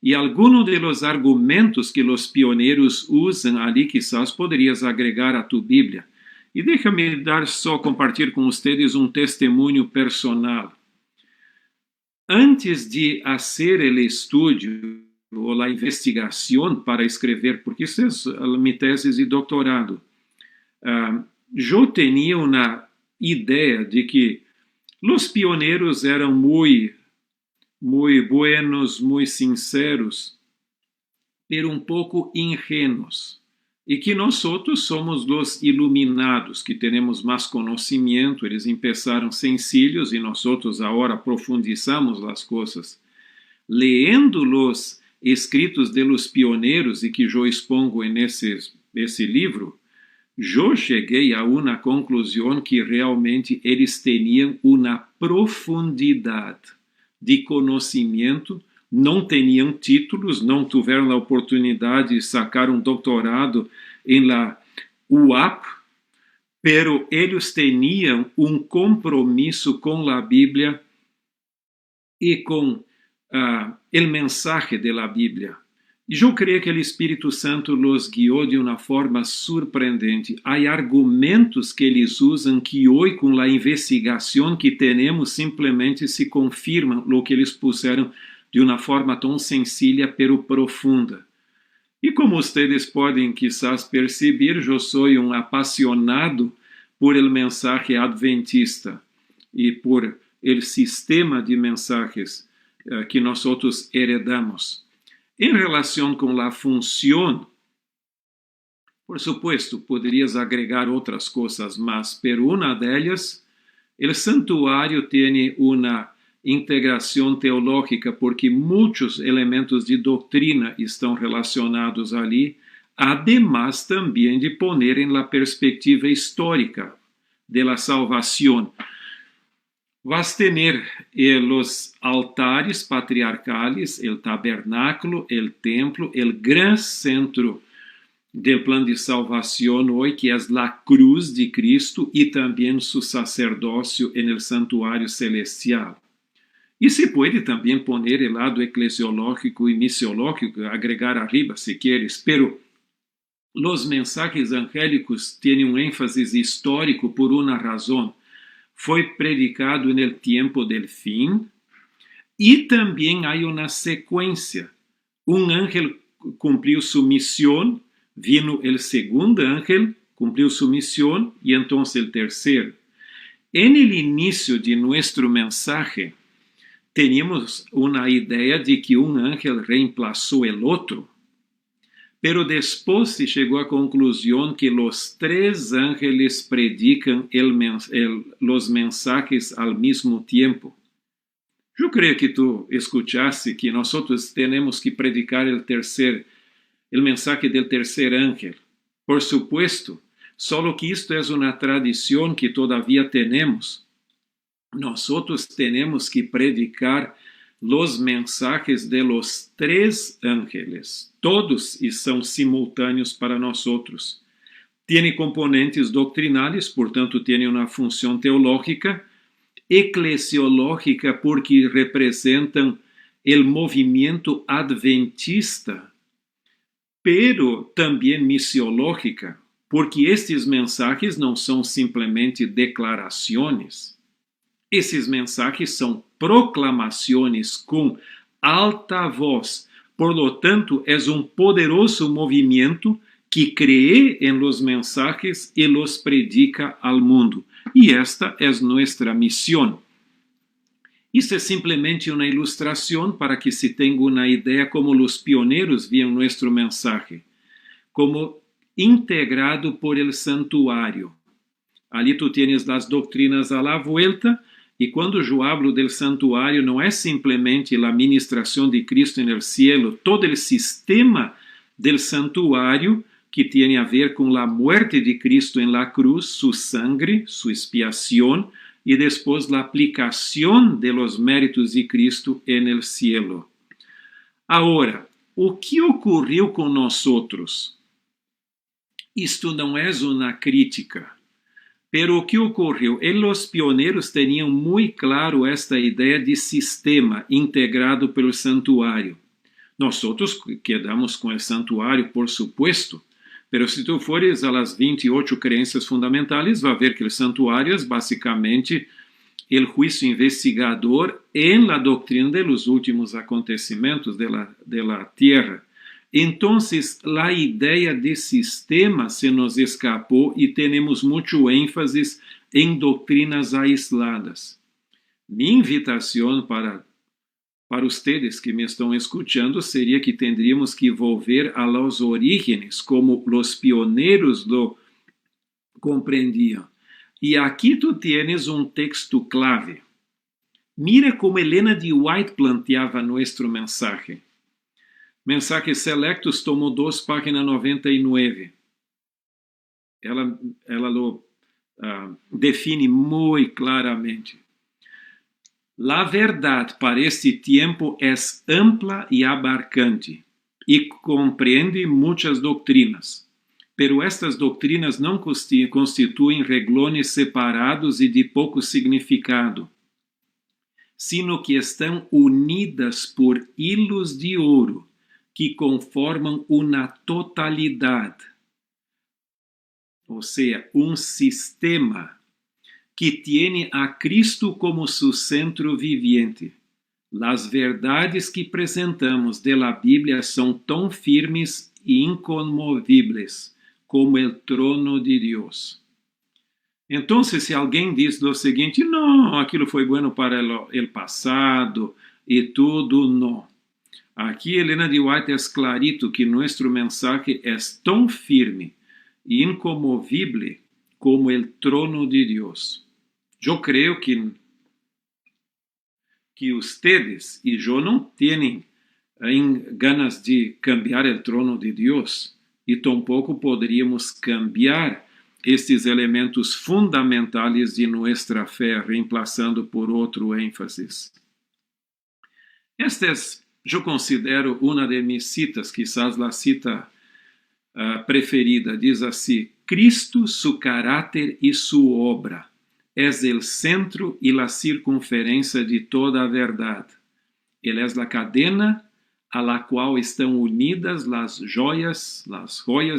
E alguns dos argumentos que os pioneiros usam ali, quizás poderias agregar a tu Bíblia. E deixa-me compartilhar com vocês um testemunho personal. Antes de fazer o estudo ou a investigação para escrever, porque isso é minha tese de doutorado, eu tinha uma ideia de que os pioneiros eram muito buenos, muito sinceros, pero um pouco ingênuos. E que nós outros somos os iluminados, que temos mais conhecimento. Eles começaram sencillos e nós outros agora profundizamos as coisas. Lendo os escritos de los pioneiros, e que eu expongo nesse livro, eu cheguei a uma conclusão que realmente eles tinham uma profundidade de conhecimento, não tinham títulos, não tiveram a oportunidade de sacar um doutorado em la UAP, pero eles tinham um compromisso com a Bíblia e com o mensagem da Bíblia. E eu creio que o Espírito Santo os guiou de uma forma surpreendente. Há argumentos que eles usam que hoje, com a investigação que temos, simplesmente se confirmam o que eles puseram de uma forma tão sencilla, pero profunda. E como vocês podem quizás perceber, eu sou um apaixonado por el mensaje adventista e por el sistema de mensajes que nós outros heredamos. Em relação com a função, por supuesto, poderias agregar outras coisas, mas por uma delas, o santuário tem uma integração teológica, porque muitos elementos de doutrina estão relacionados ali, además também de poner em la perspectiva histórica de la salvación. Vas tener los altares patriarcales, el tabernáculo, el templo, el gran centro del plan de salvación hoy, que es la cruz de Cristo, y también su sacerdocio en el santuario celestial. Y se puede también poner el lado eclesiológico y misiológico, agregar arriba si quieres, pero los mensajes angélicos tienen un énfasis histórico por una razón. Foi predicado no tempo del fim, e também há uma sequência. Um ángel cumpriu sua missão, vino o segundo ángel, cumpriu sua missão, e então o terceiro. En el início de nosso mensaje, teníamos uma ideia de que um ángel reemplazou o outro, pero depois se chegou à conclusão que os três ángeles predicam os mensajes ao mesmo tempo. Eu creio que tu escutaste que nós temos que predicar o mensaje do terceiro ángel. Por supuesto, só que isto é uma tradição que todavia temos. Nós temos que predicar los mensajes de los tres ángeles, todos e são simultâneos para nós outros. Tiene componentes doctrinales, portanto, tiene uma função teológica, eclesiológica, porque representam o movimento adventista, pero também misiológica, porque estes mensajes não são simplesmente declarações. Esses mensajes são proclamações com alta voz. Por lo tanto, é um poderoso movimento que cree em los mensajes e los predica ao mundo. E esta é nossa missão. Isso é simplesmente uma ilustração para que se tenha uma ideia como os pioneiros viam nosso mensaje, como integrado por el santuário. Ali tu tienes as doutrinas à la vuelta, E quando eu hablo del santuário, não é simplesmente a ministração de Cristo no cielo, todo o sistema del santuário que tem a ver com a muerte de Cristo en la cruz, su sangre, su expiación, e depois a aplicação de los méritos de Cristo en el cielo. Agora, o que ocorreu com nós outros? Isto não é uma crítica, pero o que ocorreu? Os pioneiros tinham muito claro esta ideia de sistema integrado pelo santuário. Nós outros quedamos com o santuário, por supuesto, pero se tu fores a las 28 crenças fundamentais, vai ver que o santuário é basicamente o juízo investigador em la doutrina de los últimos acontecimentos de la tierra. Então, a ideia de sistema se nos escapou e temos muito ênfase em doutrinas aisladas. Minha invitação para vocês que me estão escutando seria que tendríamos que volver a los orígenes, como os pioneiros lo compreendiam. E aqui tu tienes um texto clave. Mira como Helena de White planteava nosso mensaje. Mensajes Selectos, tomo 2, página 99. Ela lo define muito claramente. La verdade para este tempo é ampla e abarcante e compreende muitas doutrinas, pero estas doutrinas não constituem reglones separados e de pouco significado, sino que estão unidas por hilos de ouro que conformam uma totalidade, ou seja, um sistema que tiene a Cristo como su centro viviente. Las verdades que apresentamos de la Bíblia são tão firmes e inconmovíveis como o trono de Deus. Então, se alguém diz o seguinte, não, aquilo foi bueno para o passado e tudo, não. Aqui Helena de White é clarito que nosso mensagem é tão firme e incomovível como o trono de Deus. Eu creio que ustedes e eu não têm ganas de cambiar o trono de Deus e tampouco poderíamos cambiar estes elementos fundamentais de nossa fé, reemplazando por outro ênfase. Esta é, eu considero, uma de minhas citas, quizás a cita preferida. Diz assim: Cristo, su caráter e su obra es el centro y la circunferencia de toda a verdade. Ele es la cadena a la cual estão unidas las joyas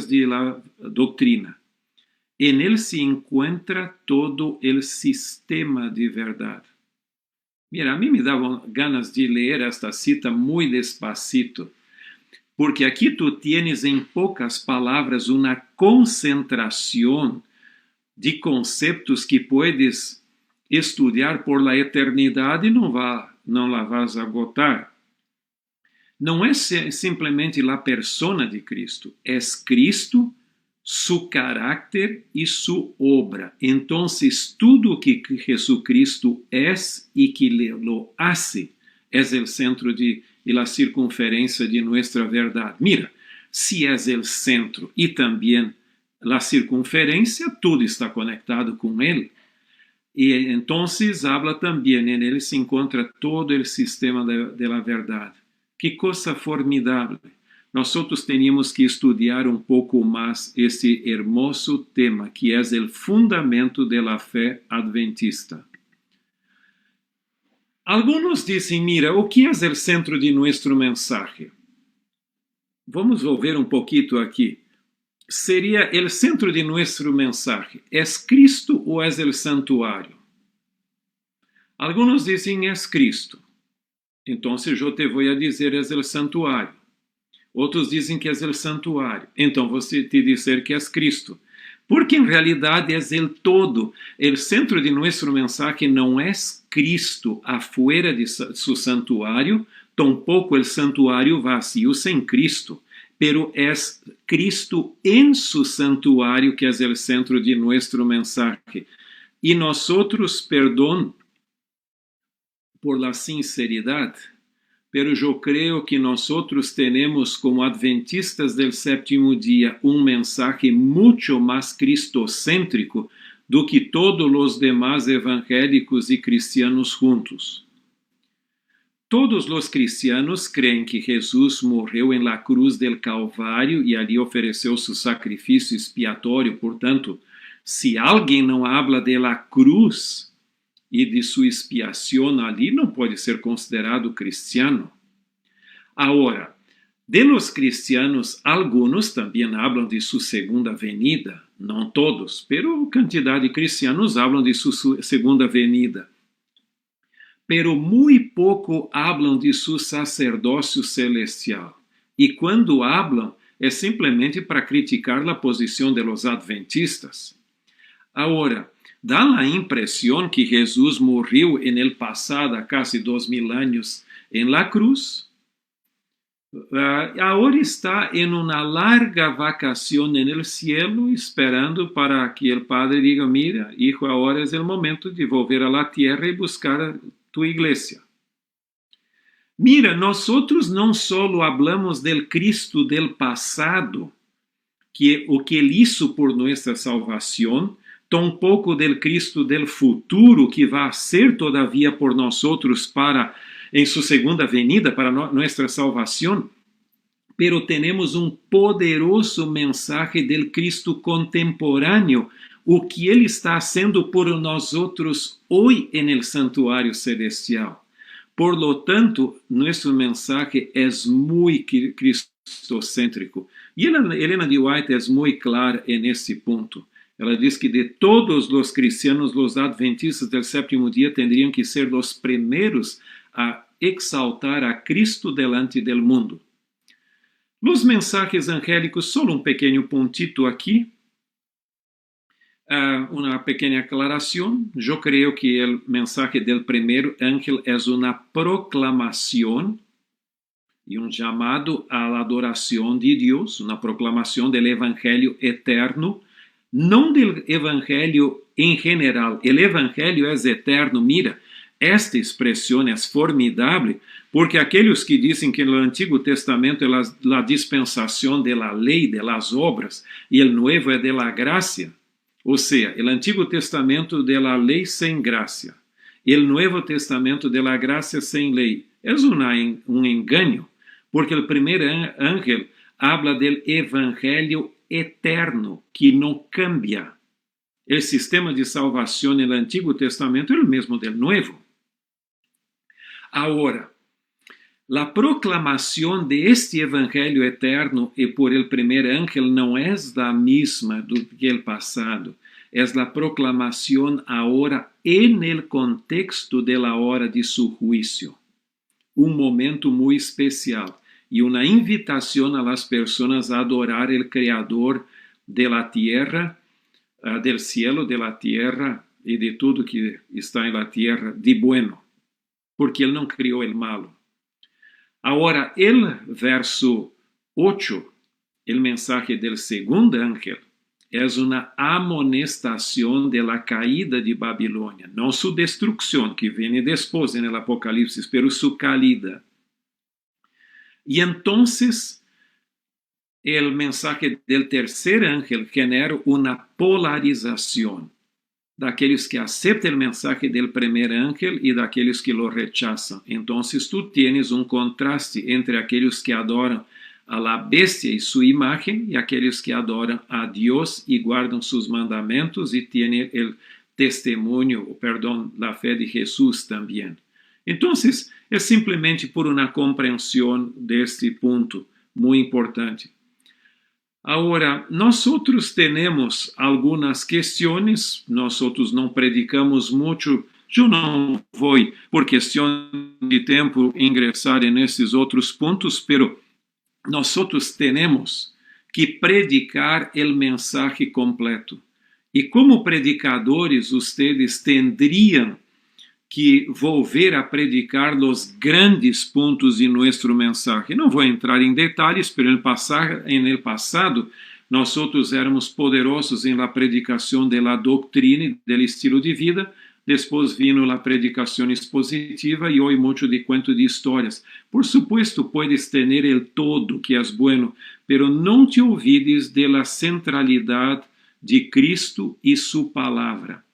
de la doctrina. En él se encuentra todo el sistema de verdade. Mira, a mim me davam ganas de ler esta cita muito despacito, porque aqui tu tienes em poucas palavras uma concentração de conceitos que puedes estudar por la eternidade e não la vas a agotar. Não é simplesmente a persona de Cristo, é Cristo, su caráter e su obra. Então, tudo o que Jesucristo é e que lo hace é o centro e a circunferência de nossa verdade. Mira, se é o centro e também a circunferência, tudo está conectado com ele. E então habla também, nele se encontra todo o sistema de la verdade. Que coisa formidável! Nós teríamos que estudar um pouco mais esse hermoso tema, que é o fundamento de la fé adventista. Alguns dizem, mira, o que é o centro de nosso mensaje? Vamos volver um pouquinho aqui. Seria o centro de nosso mensaje, é Cristo ou é o santuário? Alguns dizem, é Cristo. Então, eu te vou dizer, é o santuário. Outros dizem que é o santuário. Então, vou te dizer que é Cristo. Porque, em realidade, é o todo. O centro de nosso mensagem não é Cristo afuera de seu santuário, tampouco o santuário vazio sem Cristo. Pero é Cristo em su santuário que é o centro de nosso mensaje. E nós, perdão, por la sinceridad, pero yo creo que nosotros tenemos como adventistas del séptimo día un mensaje mucho más cristocéntrico do que todos los demás evangélicos y cristianos juntos. Todos los cristianos creen que Jesús morreu en la cruz del Calvario y allí ofreceu su sacrificio expiatorio. Portanto, si alguien no habla de la cruz y de su expiación allí, no puede ser considerado cristiano. Ahora, de los cristianos, algunos también hablan de su segunda venida. No todos, pero cantidad de cristianos hablan de su segunda venida. Pero muy poco hablan de su sacerdocio celestial. Y cuando hablan, es simplemente para criticar la posición de los adventistas. Ahora, da la impresión que Jesús murió en el pasado, casi 2000 años, en la cruz. Ahora está en una larga vacación en el cielo, esperando para que el Padre diga, mira, hijo, ahora es el momento de volver a la tierra y buscar tu iglesia. Mira, nosotros no solo hablamos del Cristo del pasado, que o que Él hizo por nuestra salvación, tampouco del Cristo del futuro, que va a ser todavía por nosotros para, en su segunda venida, para nuestra salvación. Pero tenemos un poderoso mensaje del Cristo contemporáneo, o que Ele está haciendo por nosotros hoy en el santuario celestial. Por lo tanto, nuestro mensaje es muy cristocéntrico. Y Elena de White es muy clara en este punto. Ela diz que de todos los cristianos, los adventistas del séptimo día tendrían que ser los primeros a exaltar a Cristo delante del mundo. Los mensajes angélicos, solo un pequeño puntito aquí. Una pequeña aclaración. Yo creo que el mensaje del primer ángel es una proclamación y un llamado a la adoración de Dios, una proclamación del evangelio eterno, no del evangelio en general. El evangelio es eterno. Mira, esta expresión es formidable, porque aquellos que dicen que el Antiguo Testamento es la dispensación de la ley, de las obras, y el Nuevo es de la gracia. O sea, el Antiguo Testamento de la ley sin gracia, el Nuevo Testamento de la gracia sin ley. Es un engaño, porque el primer ángel habla del evangelio eterno, que no cambia. El sistema de salvación en el Antiguo Testamento es el mismo del Nuevo. Ahora, la proclamación de este evangelio eterno y por el primer ángel no es la misma que el pasado. Es la proclamación ahora en el contexto de la hora de su juicio. Un momento muy especial y una invitación a las personas a adorar el Creador de la tierra, del cielo, de la tierra y de todo que está en la tierra de bueno, porque Él no crió el malo. Ahora, el verso 8, el mensaje del segundo ángel, es una amonestación de la caída de Babilonia, no su destrucción, que viene después en el Apocalipsis, pero su caída. Y entonces, el mensaje del tercer ángel genera una polarización de aquellos que aceptan el mensaje del primer ángel y de aquellos que lo rechazan. Entonces tú tienes un contraste entre aquellos que adoran a la bestia y su imagen y aquellos que adoran a Dios y guardan sus mandamientos y tienen el testimonio, la fe de Jesús también. Entonces, es simplemente por una comprensión de este punto muy importante. Ahora, nosotros tenemos algunas cuestiones, nosotros no predicamos mucho, yo no voy por cuestión de tiempo ingresar en esses otros puntos, pero nosotros tenemos que predicar el mensaje completo. Y como predicadores, ustedes tendrían que volver a predicar los grandes puntos de nuestro mensaje. No voy a entrar en detalles, pero en el pasado nosotros éramos poderosos en la predicación de la doctrina y del estilo de vida. Después vino la predicación expositiva y hoy mucho de cuento de historias. Por supuesto, puedes tener el todo, que es bueno, pero no te olvides de la centralidad de Cristo y su palabra.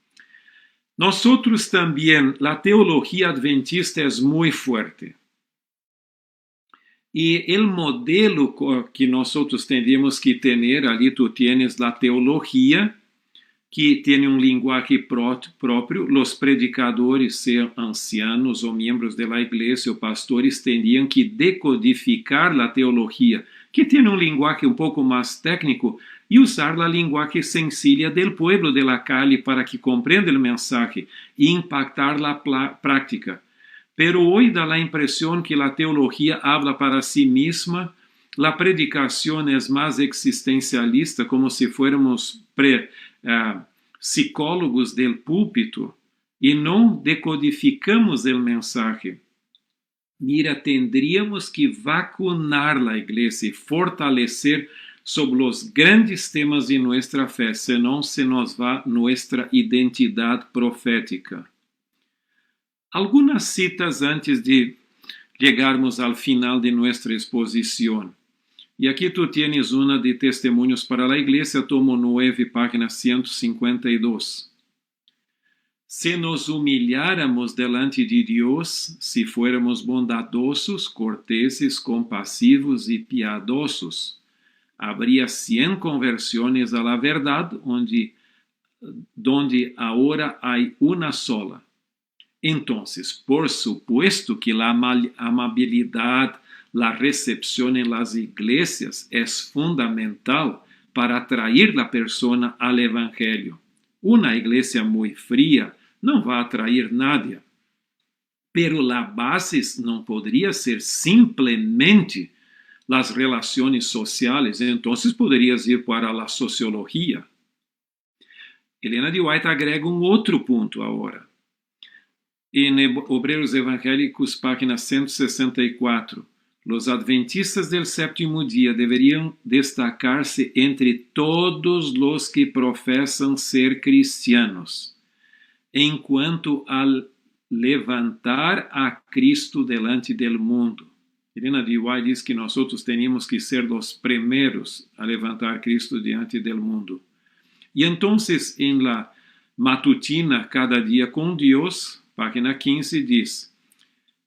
Nosotros también, la teología adventista es muy fuerte. Y el modelo que nosotros tendríamos que tener, allí tú tienes la teología, que tiene un lenguaje propio. Los predicadores, sean ancianos o miembros de la iglesia o pastores, tendrían que decodificar la teología, que tiene un lenguaje un poco más técnico, y usar la lenguaje sencilla del pueblo de la calle para que comprenda el mensaje e impactar la práctica. Pero hoy da la impresión que la teología habla para sí misma, la predicación es más existencialista, como si fuéramos psicólogos del púlpito, y no decodificamos el mensaje. Mira, tendríamos que vacunar la iglesia y fortalecer sobre los grandes temas de nuestra fe, senão se nos va nuestra identidad profética. Algunas citas antes de llegarmos al final de nuestra exposición. Y aquí tú tienes una de Testimonios para la Iglesia, tomo 9, página 152. Si nos humilláramos delante de Dios, si fuéramos bondadosos, corteses, compasivos y piadosos, habría 100 conversiones a la verdad, donde ahora hay una sola. Entonces, por supuesto que la amabilidad, la recepción en las iglesias es fundamental para atraer la persona al Evangelio. Una iglesia muy fría no va a atraer nadie. Pero la base no podría ser simplemente las relaciones sociales. Entonces podrías ir para la sociología. Helena de White agrega un otro punto ahora. En Obreros Evangélicos, página 164, los adventistas del séptimo día deberían destacarse entre todos los que profesan ser cristianos, en cuanto al levantar a Cristo delante del mundo. Helena de White diz que nosotros tenemos que ser los primeros a levantar a Cristo delante del mundo. Y entonces en la matutina Cada Día con Dios, página 15, diz: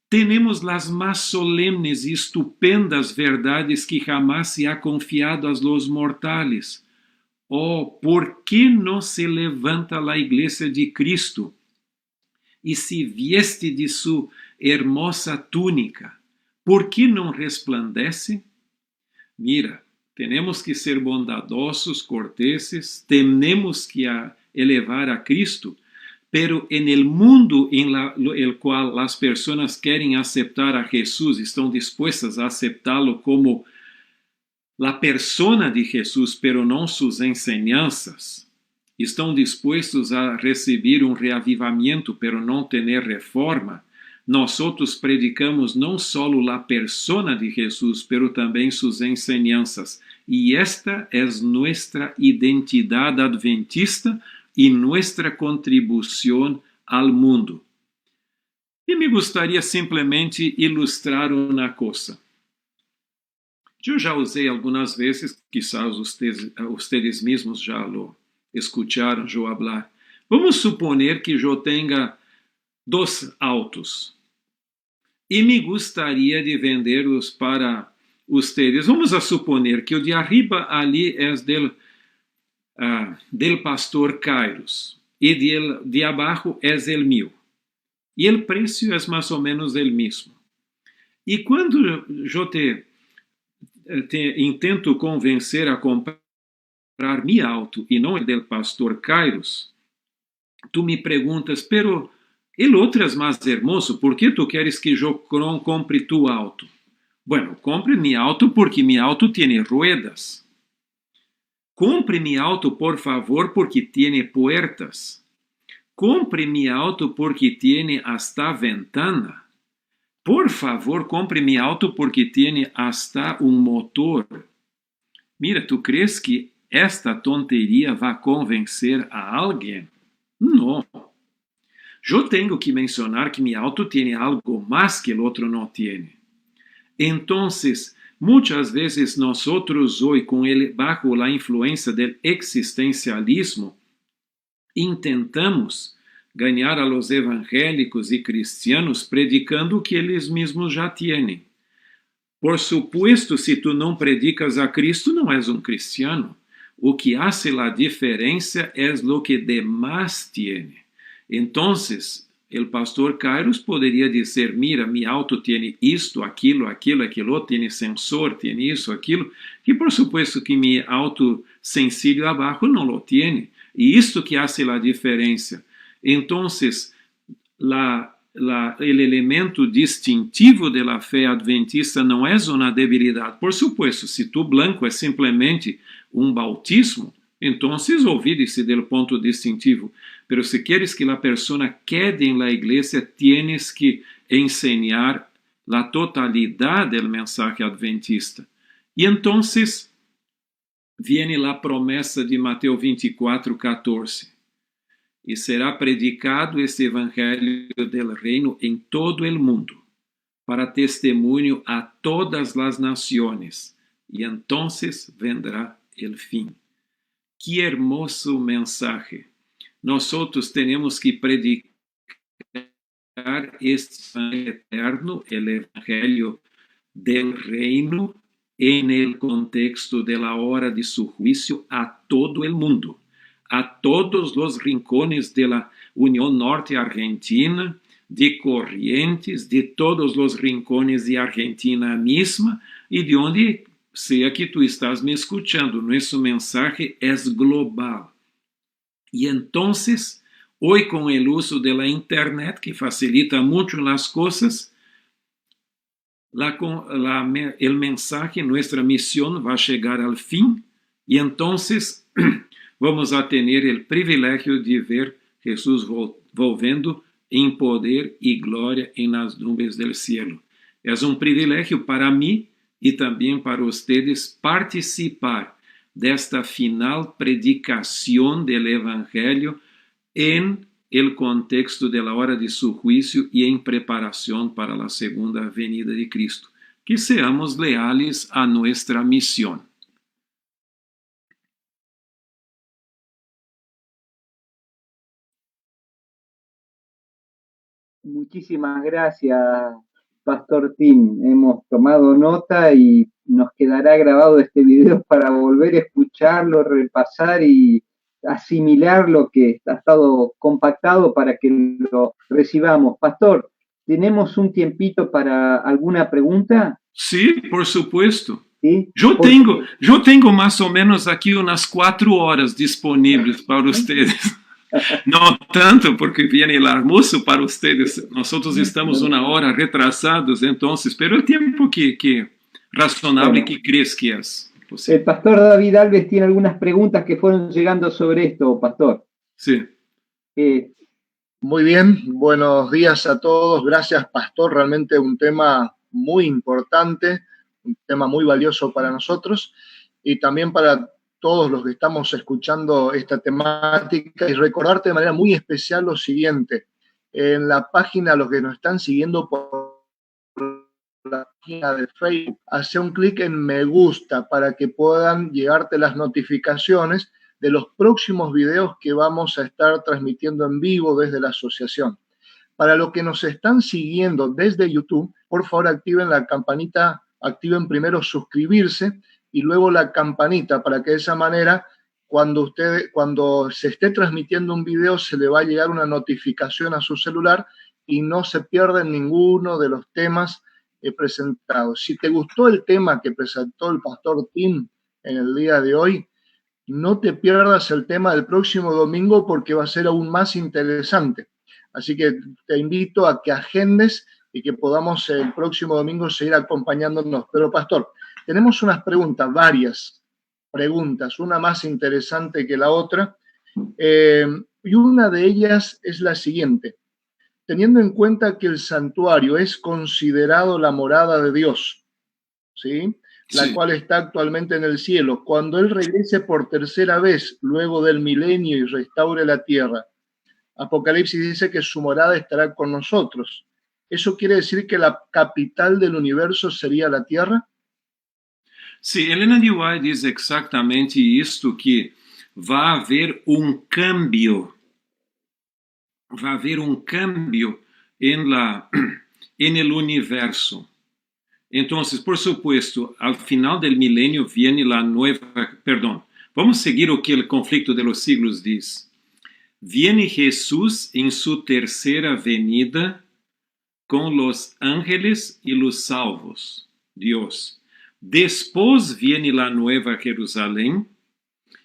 tenemos las más solemnes y estupendas verdades que jamás se ha confiado a los mortales. Oh, ¿por qué no se levanta la iglesia de Cristo y se vieste de su hermosa túnica? ¿Por qué no resplandece? Mira, tenemos que ser bondadosos, corteses, tenemos que elevar a Cristo, pero en el mundo en el cual las personas quieren aceptar a Jesús, están dispuestas a aceptarlo como la persona de Jesús, pero no sus enseñanzas. Estão dispostos a receber um reavivamento, pero não tener reforma. Nosotros predicamos não só a persona de Jesus, pero também suas enseñanzas. E esta é nossa identidade adventista e nossa contribuição ao mundo. E me gostaria simplesmente ilustrar uma coisa. Eu já usei algumas vezes, quizás ustedes mesmos já lo escucharam eu falar. Vamos suponer que eu tenha 2 autos e me gostaria de vender-os para ustedes. Vamos a suponer que o de arriba ali é del pastor Kairos e de abaixo é el mío. E o preço é mais ou menos o mesmo. E quando eu te intento convencer a comprar mi auto e não o del pastor Kairos, tu me perguntas, pero el outro é mais hermoso, por que tu queres que eu compre tu auto? Bueno, compre mi auto porque mi auto tiene ruedas. Compre mi auto, por favor, porque tiene puertas. Compre mi auto porque tiene hasta ventana. Por favor, compre mi auto porque tiene hasta un motor. Mira, ¿tú crees que esta tontería va a convencer a alguien? No. yo tengo que mencionar que mi auto tiene algo más que el otro no tiene. Entonces, muchas veces nosotros hoy, bajo la influencia del existencialismo, intentamos ganhar a los evangélicos e cristianos predicando o que eles mesmos já têm. Por supuesto, se tu não predicas a Cristo, não és um cristiano. O que hace la diferença é lo que demás tiene. Entonces, el pastor Kairos poderia dizer, mira, mi auto tiene isto, aquilo, tiene sensor, tiene isso, aquilo, que por supuesto que mi auto sencillo abajo não lo tiene. E isto que hace la diferença. Entonces, el elemento distintivo de la fe adventista não é uma debilidade. Por supuesto, se tu blanco é simplesmente um bautismo, então olvide-se do ponto distintivo. Pero se queres que a pessoa quede em la igreja, tienes que enseñar a totalidade do mensaje adventista. E então, viene a promessa de Mateus 24:14. E será predicado este evangelho del reino em todo el mundo, para testemunho a todas as nações, e entonces vendrá el fin. Que hermoso mensaje. Nosotros tenemos que predicar este evangelho eterno, el evangelio del reino, en el contexto de la hora de su juicio a todo el mundo, a todos los rincones de la Unión Norte Argentina, de Corrientes, de todos los rincones de Argentina misma y de onde sea que tú estás me escuchando. Nuestro mensaje es global. Y entonces, hoy con el uso de la internet, que facilita mucho las cosas, el mensaje, nuestra misión va a llegar al fin y entonces vamos a tener el privilegio de ver Jesús volviendo en poder y gloria en las nubes del cielo. Es un privilegio para mí y también para ustedes participar de esta final predicación del Evangelio en el contexto de la hora de su juicio y en preparación para la segunda venida de Cristo. Que seamos leales a nuestra misión. Muchísimas gracias, Pastor Tim. Hemos tomado nota y nos quedará grabado este video para volver a escucharlo, repasar y asimilar lo que ha estado compactado para que lo recibamos. Pastor, ¿tenemos un tiempito para alguna pregunta? Sí, por supuesto. ¿Sí? Yo tengo más o menos aquí unas 4 horas disponibles para ustedes. No tanto porque viene el almuerzo para ustedes. Nosotros estamos una hora retrasados, entonces, pero el tiempo que razonable que crees que es. El pastor David Alves tiene algunas preguntas que fueron llegando sobre esto, pastor. Sí. Muy bien, buenos días a todos. Gracias, pastor. Realmente un tema muy importante, un tema muy valioso para nosotros y también para todos los que estamos escuchando esta temática, y recordarte de manera muy especial lo siguiente. En la página, los que nos están siguiendo por la página de Facebook, hace un clic en me gusta para que puedan llegarte las notificaciones de los próximos videos que vamos a estar transmitiendo en vivo desde la asociación. Para los que nos están siguiendo desde YouTube, por favor activen la campanita, activen primero suscribirse y luego la campanita para que de esa manera cuando se esté transmitiendo un video se le va a llegar una notificación a su celular y no se pierden ninguno de los temas presentados. Si te gustó el tema que presentó el pastor Tim en el día de hoy, no te pierdas el tema del próximo domingo porque va a ser aún más interesante. Así que te invito a que agendes y que podamos el próximo domingo seguir acompañándonos. Pero pastor, tenemos unas preguntas, varias preguntas, una más interesante que la otra, y una de ellas es la siguiente. Teniendo en cuenta que el santuario es considerado la morada de Dios, ¿sí? La cual está actualmente en el cielo, cuando Él regrese por tercera vez, luego del milenio y restaure la tierra, Apocalipsis dice que su morada estará con nosotros. ¿Eso quiere decir que la capital del universo sería la Tierra? Sim, Helena de White diz exatamente isto, que vai haver cambio, vai haver cambio en el universo. Entonces, por supuesto, al final del milenio viene la nueva, perdón, vamos seguir o que el conflicto de los siglos diz. Viene Jesús en su tercera venida con los ángeles y los salvos, Dios. Después viene la nueva Jerusalén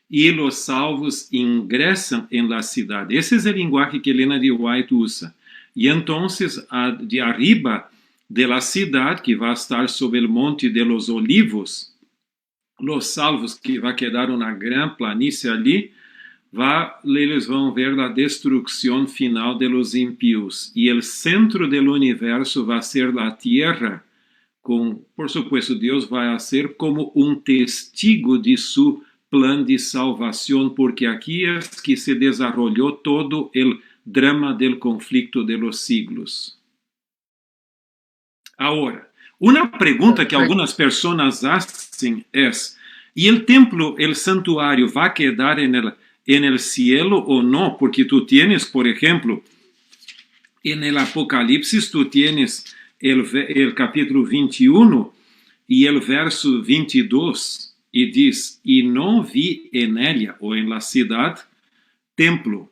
y los salvos ingresan en la ciudad. Ese es el lenguaje que Helena de White usa. Y entonces, de arriba de la ciudad, que va a estar sobre el monte de los olivos, los salvos, que va a quedar una gran planicie allí, eles vão ver a destruição final de los impíos. E o centro do universo vai ser a Tierra, por supuesto, Deus vai ser como testigo de su plan de salvação, porque aqui é que se desarrollou todo o drama del conflicto de los siglos. Agora, uma pergunta que algumas pessoas hacen é: e o templo, o santuário, vai quedar en el cielo ou não? Porque tu tienes, por exemplo, en el Apocalipsis, tu tienes el capítulo 21 e el verso 22, e diz: e não vi en ella, ou en la ciudad, templo,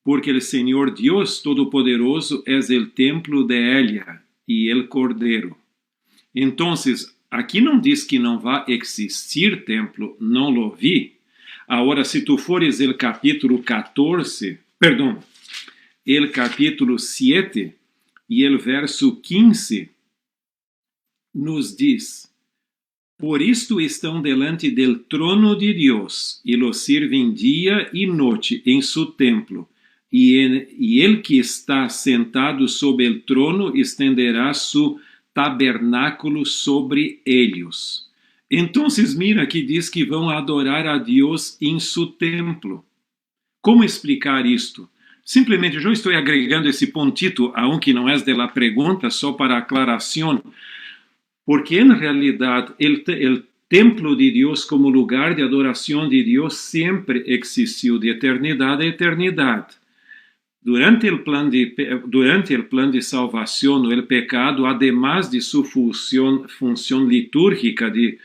porque el Señor Dios Todopoderoso es el templo de ella e el Cordero. Entonces, aqui não diz que não vai existir templo, não lo vi. Agora, se tu fores el capítulo 14, perdão, el capítulo 7 e el verso 15, nos diz: por isto estão delante del trono de Deus, e lo sirven dia e noite em su templo, e el que está sentado sobre el trono estenderá su tabernáculo sobre ellos. Então, mira que diz que vão adorar a Deus em su templo. Como explicar isto? Simplesmente, eu estou agregando esse pontito, aunque não é de la pergunta, só para aclaração, porque en realidad el templo de Dios como lugar de adoración de Dios siempre existió de eternidad a eternidad. Durante el plan de salvación, el pecado, además de su función litúrgica de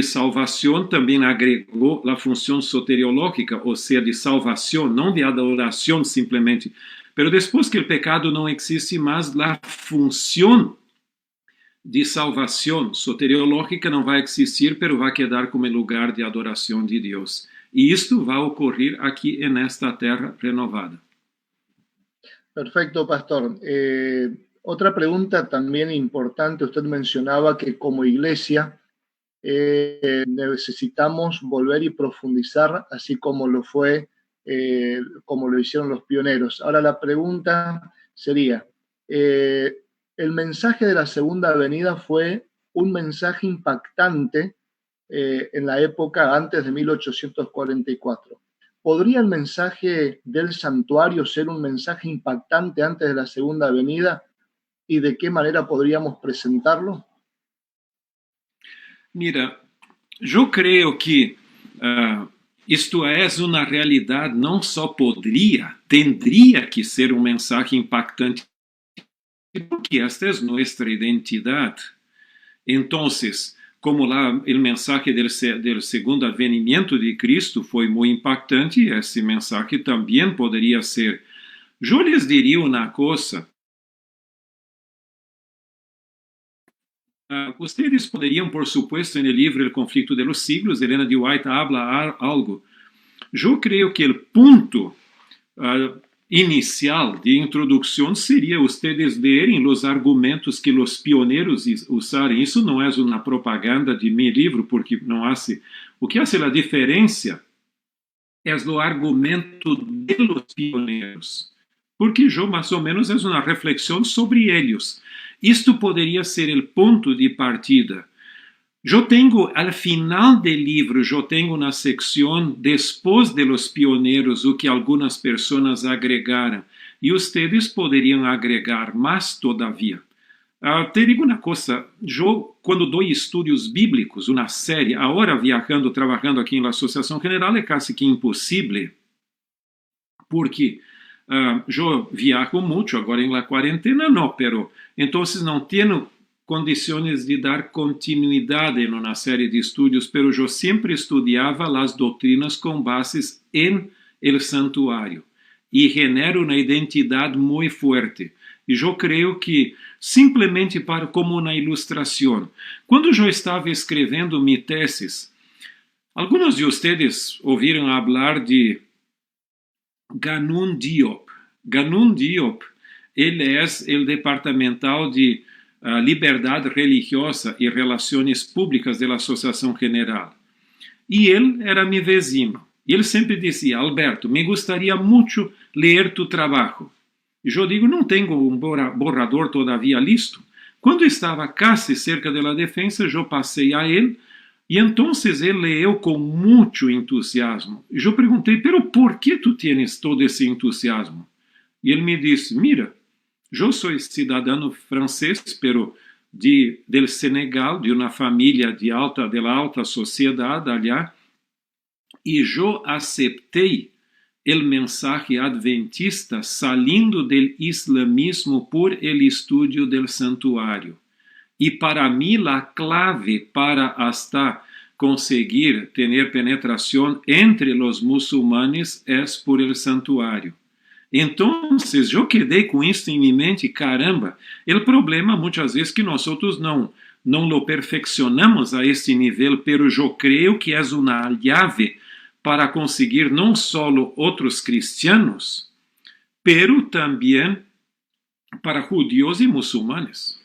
salvación, también agregó la función soteriológica, o sea, de salvación, no de adoración simplemente. Pero después que el pecado no existe más, la función de salvação soteriológica não vai existir, pero vai quedar como lugar de adoração de Deus. E isto vai ocorrer aqui nesta terra renovada. Perfecto, pastor. Otra pregunta también importante. Usted mencionaba que como iglesia necesitamos volver y profundizar, así como lo fue, como lo hicieron los pioneros. Ahora la pregunta sería, el mensaje de la segunda venida fue un mensaje impactante en la época antes de 1844. ¿Podría el mensaje del santuario ser un mensaje impactante antes de la segunda venida? ¿Y de qué manera podríamos presentarlo? Mira, eu creio que isto é uma realidade, não só poderia, tendría que ser um mensagem impactante, porque esta é nossa identidade. Então, como lá o mensagem do segundo advenimiento de Cristo foi muito impactante, esse mensagem também poderia ser. Eu lhes diria uma coisa. Ustedes poderiam, por supuesto, no livro El Conflicto de los Siglos, Helena de White habla algo. Eu creio que o ponto inicial de introdução seria ustedes lerem os argumentos que os pioneiros usaram. Isso não é uma propaganda de meu livro, porque não hace. O que hace a diferença é o argumento de los pioneiros, porque eu mais ou menos é uma reflexão sobre eles. Isto poderia ser o ponto de partida. Eu tenho, al final do livro, eu tenho uma secção, depois de los pioneiros, o que algumas pessoas agregaram. e ustedes poderiam agregar mais todavia. Te digo uma coisa, eu, quando dou estudos bíblicos, uma série, agora viajando, trabalhando aqui na Associação General, é quase que impossível, porque eu viajo muito, agora em la quarentena não, pero então não tenho condições de dar continuidade em uma série de estudos, pero eu sempre estudava as doutrinas com bases em el santuário e genero uma identidade muito forte. E eu creio que, simplesmente como uma ilustração, quando eu estava escrevendo minha tese, alguns de vocês ouviram falar de Ganun Diop. Ganun Diop, ele é o departamental de Liberdade Religiosa e Relações Públicas da Associação General. E ele era meu vizinho. E ele sempre dizia: Alberto, me gostaria muito ler tu trabalho. E eu digo: não tenho um borrador todavia listo. Quando estava quase cerca da defesa, eu passei a ele, e então ele leu com muito entusiasmo. E eu perguntei: pero por que tu tienes todo esse entusiasmo? E ele me disse: mira, eu sou cidadão francês, pero del Senegal, de uma família da alta sociedade allá, e eu aceitei o mensaje adventista salindo del islamismo por el estudio del santuário. E para mim, a clave para hasta conseguir ter penetração entre os muçulmanes é por el santuário. Então, eu quedei com isso em minha mente. Caramba, o problema muitas vezes que nós outros não lo perfeccionamos a este nível, pero eu creio que é uma chave para conseguir não só outros cristianos, pero também para judíos e muçulmanes.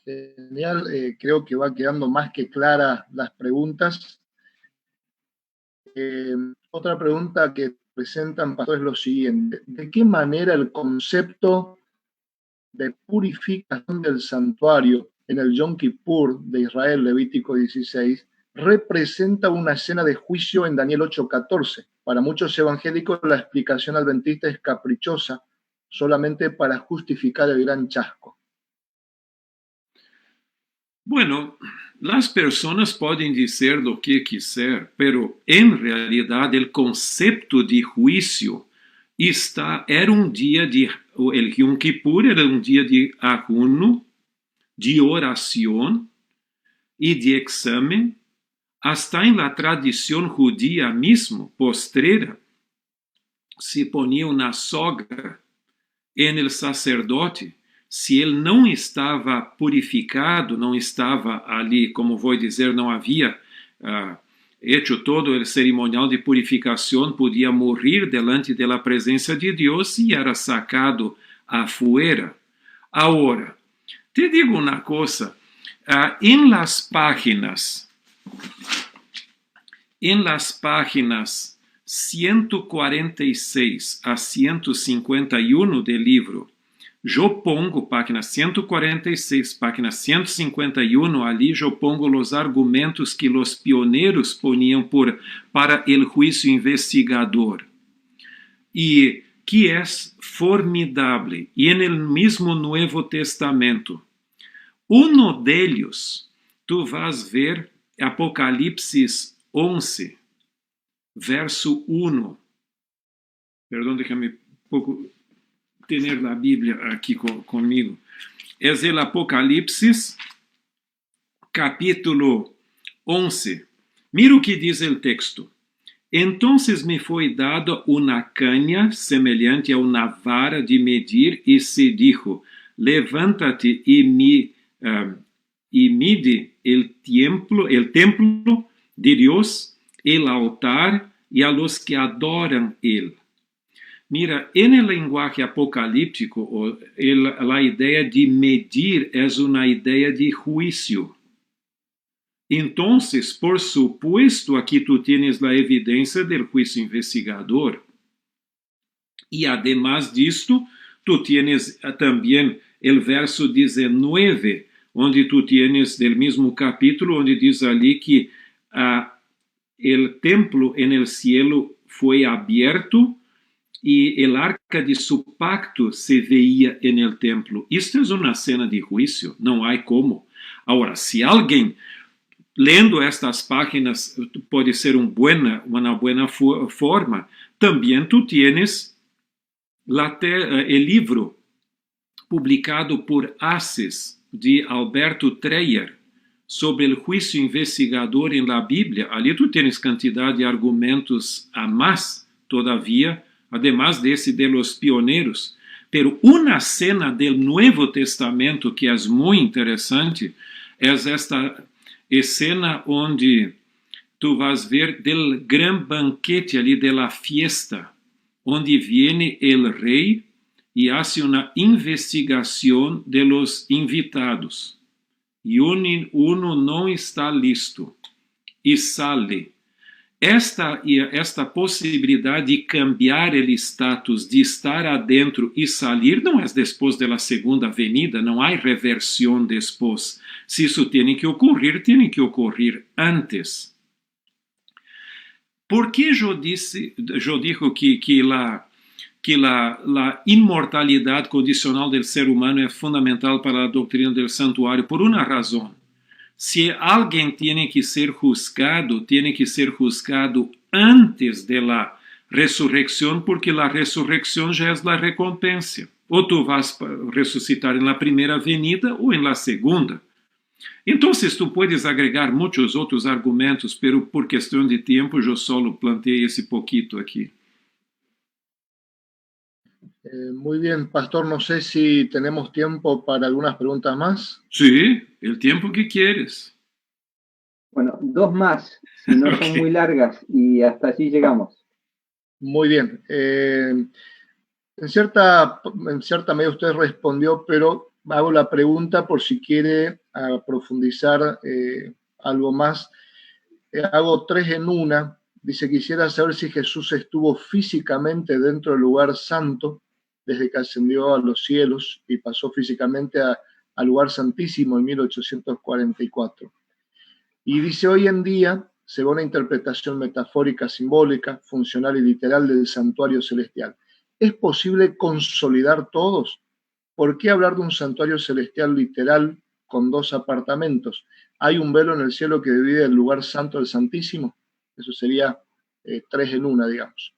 Genial, creo que va quedando más que claras las preguntas. Otra pregunta que presentan, pastor, es lo siguiente: ¿de qué manera el concepto de purificación del santuario en el Yom Kippur de Israel, Levítico 16, representa una escena de juicio en Daniel 8:14? Para muchos evangélicos la explicación adventista es caprichosa, solamente para justificar el gran chasco. Bueno, as pessoas podem dizer do que quiser, pero em realidade o conceito de juízo era um dia de el Yom Kippur era um dia de ayuno, de oração e de exame. Hasta em la tradição judía mesmo, postrera, se ponia uma sogra en el sacerdote. Se ele não estava purificado, não estava ali, como vou dizer, não havia hecho todo o cerimonial de purificação, podia morrer delante da presença de Deus e era sacado afuera. Agora, te digo uma coisa, em las páginas 146 a 151 do livro, eu pongo, página 146, página 151, ali eu pongo os argumentos que os pioneiros poniam para o juízo investigador. E que é formidável. E no mesmo Novo Testamento, um deles, tu vas ver Apocalipse 11, verso 1. Perdão, deixa-me pouco ter a Bíblia aqui comigo. É o Apocalipse, capítulo 11. Mira o que diz o texto. Entonces me foi dado uma caña semelhante a uma vara de medir e se dijo: levántate e mide el templo de Dios, el altar e a los que adoram ele. Mira, en lenguaje apocalíptico, a ideia de medir é uma ideia de juízo. Então, por supuesto, aqui tu tienes a evidência do juízo investigador. E, además disto, tu tienes também o verso 19, onde tu tienes del mesmo capítulo, onde diz ali que el templo en el cielo foi aberto y el arca de su pacto se veía en el templo. Esto es una escena de juicio, no hay cómo. Ahora, si alguien lendo estas páginas pode ser uma buena forma, também tu tienes el livro publicado por Aces, de Alberto Dreyer, sobre el juicio investigador en la Biblia. Ali tu tienes cantidad de argumentos a más todavía, además de ese de los pioneros. Pero una escena del Nuevo Testamento que es muy interesante es esta escena onde tu vas ver del gran banquete ali de la fiesta, onde viene el rey y hace una investigación de los invitados. Y uno no está listo y sale. Esta possibilidade de cambiar o status, de estar adentro e sair, não é depois da segunda venida, não há reversão depois. Se isso tem que ocorrer antes. Por que eu digo que a imortalidade condicional do ser humano é fundamental para a doutrina do santuário? Por uma razão. Se alguém tem que ser juzgado antes da ressurreição, porque a ressurreição já é a recompensa. Ou tu vas ressuscitar na primeira venida ou na segunda. Então, tu puedes agregar muitos outros argumentos, pero por questão de tempo, eu só plantei esse pouquinho aqui. Muy bien, Pastor, no sé si tenemos tiempo para algunas preguntas más. Sí, el tiempo que quieres. Bueno, dos más, si no son muy largas, y hasta allí llegamos. Muy bien. En cierta medida usted respondió, pero hago la pregunta por si quiere profundizar algo más. Hago tres en una. Dice, quisiera saber si Jesús estuvo físicamente dentro del lugar santo desde que ascendió a los cielos y pasó físicamente al lugar santísimo en 1844. Y dice, hoy en día se ve una interpretación metafórica, simbólica, funcional y literal del santuario celestial. ¿Es posible consolidar todos? ¿Por qué hablar de un santuario celestial literal con dos apartamentos? ¿Hay un velo en el cielo que divide el lugar santo del santísimo? Eso sería tres en una, digamos.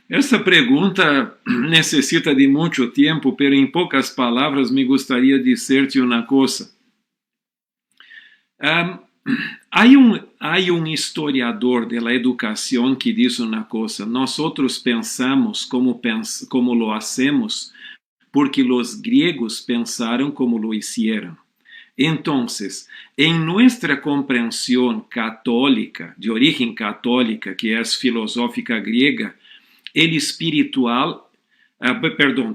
Essa pergunta necessita de muito tempo, pero em poucas palavras me gostaria de dizer-te uma coisa. Há historiador da educação que diz uma coisa: nós pensamos como lo hacemos porque os gregos pensaram como lo hicieron. Entonces, en nuestra comprensión católica, de origen católica, que es filosófica griega, el espiritual,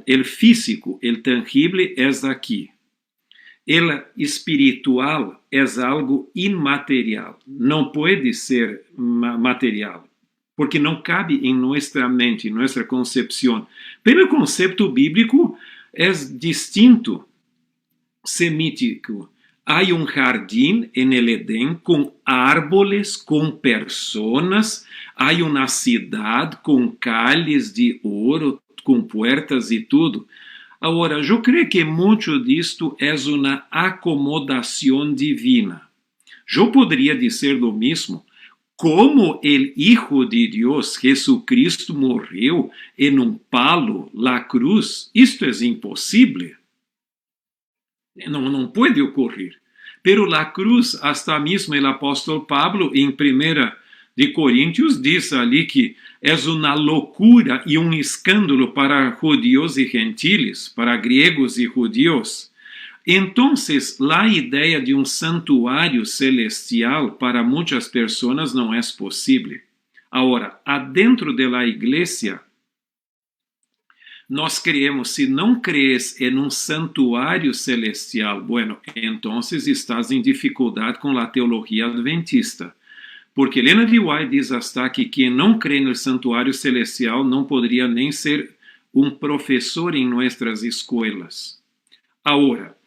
el físico, el tangible es aquí. El espiritual es algo inmaterial, no puede ser material, porque no cabe en nuestra mente, en nuestra concepción. Pero el concepto bíblico es distinto, semítico. Hay un jardín en el Edén con árboles, con personas, hay una ciudad con calles de oro, com puertas e tudo. Agora, eu creio que muito disto é uma acomodação divina. Eu poderia dizer o mesmo, como o Hijo de Deus, Jesucristo, morreu em um palo, la cruz. Isto é impossível. Não pode ocorrer. Pero la cruz, hasta mesmo o apóstolo Pablo, em 1 de Coríntios, diz ali que é uma loucura e um escândalo para judíos e gentiles, para gregos e judíos. Então, a ideia de um santuário celestial para muitas pessoas não é possível. Agora, adentro da igreja, nós creemos, se não crees em um santuário celestial, bueno, então estás em dificuldade com a teologia adventista. Porque Helena de White diz hasta que quem não crê no santuário celestial não poderia nem ser um professor em nossas escolas. Agora,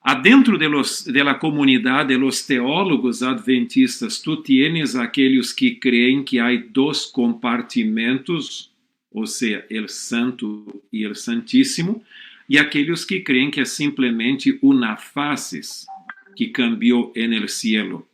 adentro da comunidade dos teólogos adventistas, tu tienes aqueles que creem que há dois compartimentos ou seja, el Santo e el Santíssimo, e aqueles que creem que é simplesmente uma fases que cambiou en el cielo.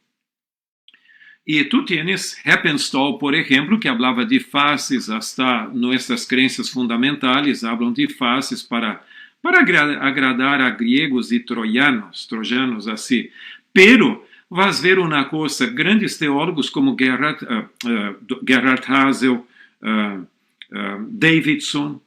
E tu tienes Heppenstall, por exemplo, que falava de faces, hasta nossas crenças fundamentais falam de faces para agradar a gregos e trojanos assim. Pero vas ver uma coisa, grandes teólogos como Gerhard Hazel, Davidson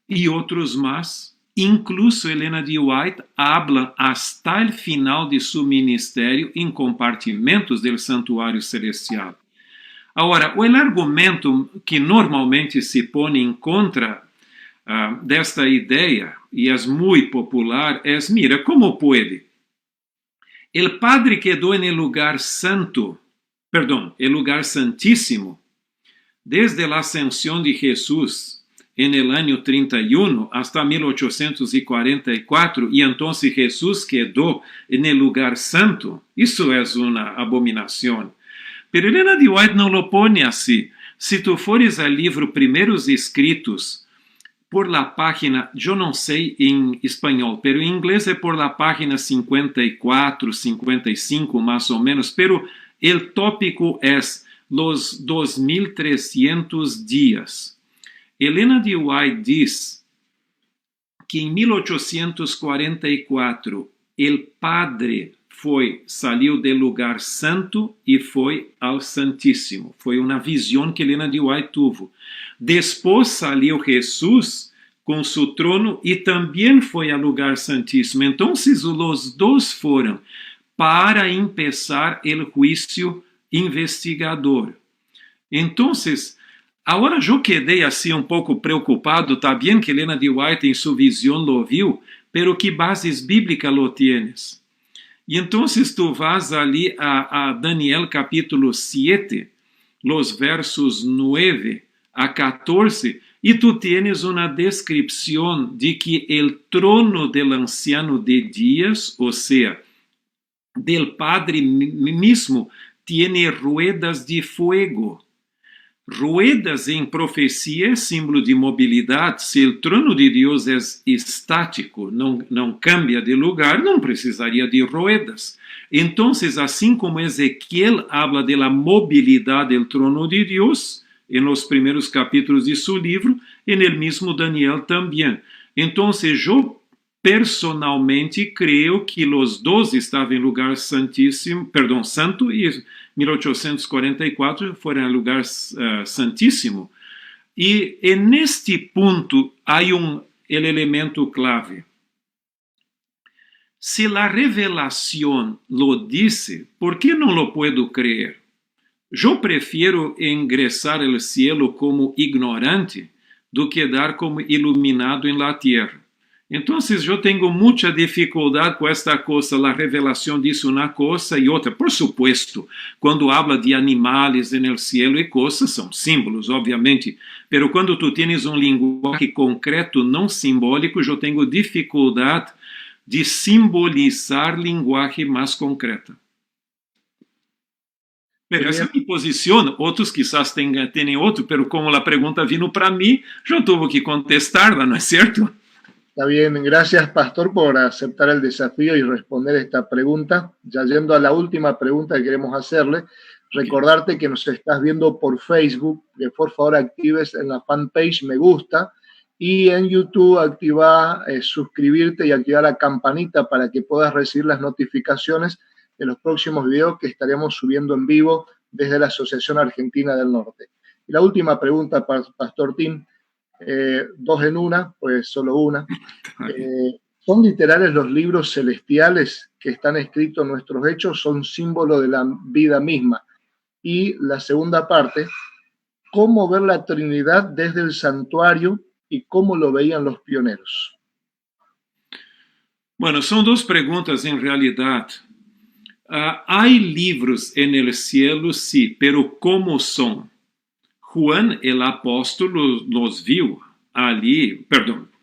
e outros mais, incluso Helena de White, hablam hasta el final de seu ministério em compartimentos do santuário celestial. Agora, o argumento que normalmente se põe em contra desta ideia, e é muito popular, é: mira, como pode? El Padre quedou en el lugar santo, el lugar santíssimo, desde a ascensão de Jesus en el año 31 hasta 1844, e então Jesus quedou en el lugar santo. Isso é uma abominação. Pero Helena de White não lo pone assim. Se tu fores ao livro Primeiros Escritos, por la página, eu não sei em espanhol, pero em inglês é por la página 54, 55, mais ou menos, pero el tópico é los 2300 dias. Helena de White diz que em 1844 el Padre saiu do lugar santo e foi ao Santíssimo. Foi uma visão que Helena de White teve. Depois saiu Jesus com seu trono e também foi ao lugar santíssimo. Então, os dois foram para começar o juízo investigador. Então, agora eu quedei assim um pouco preocupado. Está bem que Helena de White em sua visão lo viu, pero que bases bíblicas lo tienes? E então tu vas ali a Daniel capítulo 7, los versos 9 a 14, e tu tienes uma descrição de que o trono del anciano de dias, ou seja, del Padre mismo, tiene ruedas de fuego. Ruedas em profecia é símbolo de mobilidade. Se o trono de Deus é estático, não cambia de lugar, não precisaria de ruedas. Então, assim como Ezequiel habla de la mobilidade do trono de Deus, em los primeiros capítulos de seu livro, en el mismo Daniel também. Então, eu personalmente creio que os dois estavam em lugar santíssimo, santo, e 1844 foram em lugar santíssimo. E neste ponto há el elemento clave. Se a revelação lo disse, por que não lo puedo creer? Eu prefiro ingressar ao cielo como ignorante do que dar como iluminado em la tierra. Então, eu tenho muita dificuldade com esta coisa. A revelação diz uma coisa e outra. Por supuesto, quando habla de animais no cielo e coisas, são símbolos, obviamente. Pero quando tu tienes linguagem concreto, não simbólico, eu tenho dificuldade de simbolizar linguagem mais concreta. Pero essa é a minha posição. Outros quizás tenham outro, pero como a pergunta vino para mim, eu tive que contestar-la, não é certo? Está bien, gracias Pastor por aceptar el desafío y responder esta pregunta. Ya yendo a la última pregunta que queremos hacerle, recordarte que nos estás viendo por Facebook, que por favor actives en la fanpage me gusta y en YouTube activa suscribirte y activar la campanita para que puedas recibir las notificaciones de los próximos videos que estaremos subiendo en vivo desde la Asociación Argentina del Norte. Y la última pregunta, Pastor Tim, dos en una, pues solo una. ¿Son literales los libros celestiales que están escritos en nuestros hechos? ¿Son símbolo de la vida misma? Y la segunda parte, ¿cómo ver la Trinidad desde el santuario y cómo lo veían los pioneros? Bueno, son dos preguntas en realidad. Hay libros en el cielo, sí, pero ¿cómo son? Juan, el apóstolo, los viu ali,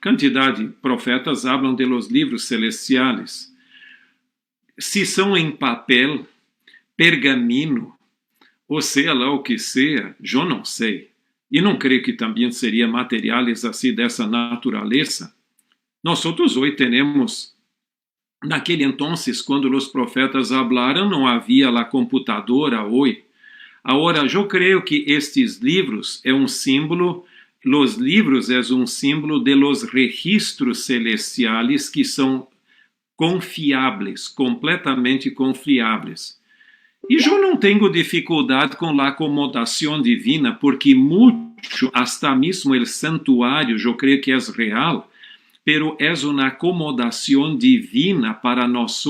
quantidade de profetas hablam de los livros celestiales. Se são em papel, pergamino, ou seja lá o que seja, eu não sei. e não creio que também seria materiais assim dessa natureza. Nós hoje temos, naquele entonces, quando os profetas falaram, não havia a computadora hoje. Agora, eu creio que estes livros é um símbolo, os livros é um símbolo de los registros celestiais que são confiáveis, completamente confiáveis. E eu não tenho dificuldade com a acomodação divina, porque muito, hasta mesmo o santuário, eu creio que é real, pero é uma acomodação divina para nós,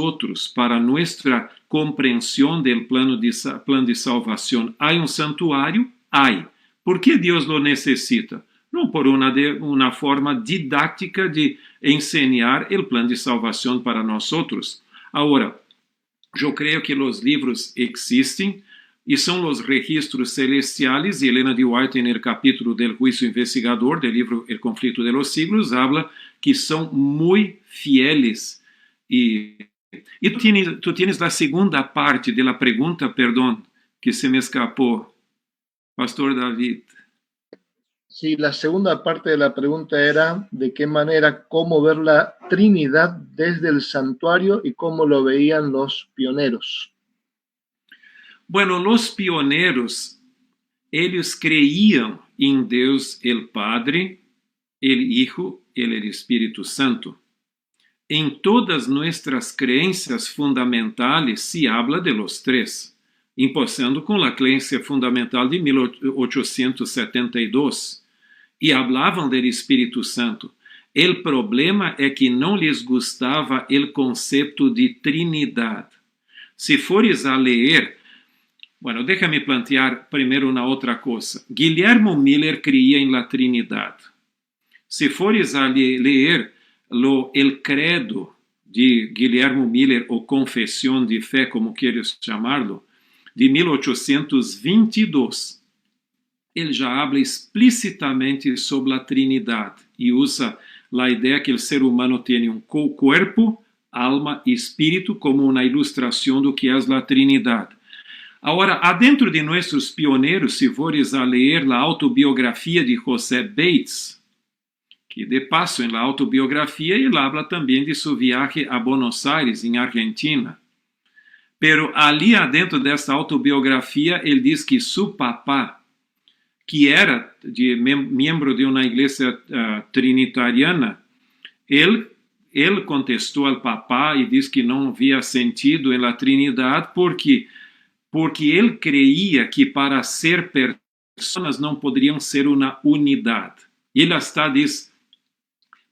para nossa compreensão do plano de salvação. Há um santuário? Há. Por que Deus lo necessita? Não por uma forma didática de ensinar o plano de salvação para nós. Agora, eu creio que os livros existem e são os registros celestiais, e Helena de White, no capítulo do juízo investigador, do livro El conflito de los siglos, habla que são muito fieles. E tu tienes a segunda parte da pergunta, perdão, que se me escapou, Pastor David. Sí, la segunda parte de la pregunta era de qué manera, cómo ver la Trinidad desde el santuario y cómo lo veían los pioneros. Bueno, los pioneros, ellos creían en Dios el Padre, el Hijo y el Espíritu Santo. En todas nuestras creencias fundamentales se habla de los tres, empezando con la creencia fundamental de 1872. E hablavam do Espírito Santo. O problema é que não lhes gostava o conceito de Trinidade. Se fores a ler, bueno, déjame plantear primeiro uma outra coisa. Guillermo Miller creía em la Trinidade. Se fores a ler el credo de Guillermo Miller, ou Confissão de Fé, como queres chamarlo, de 1822, ele já habla explicitamente sobre a Trinidade e usa a ideia que o ser humano tem um corpo, alma e espírito como uma ilustração do que é a Trinidade. Agora, adentro de nossos pioneiros, se fores a ler a autobiografia de José Bates, que de passo, na autobiografia, ele habla também de sua viagem a Buenos Aires, em Argentina. Pero ali adentro dessa autobiografia, ele diz que seu papá, que era membro de uma igreja trinitariana, ele contestou ao papá e disse que não havia sentido na Trinidade porque ele creía que para ser pessoas não poderiam ser uma unidade. E ele hasta diz,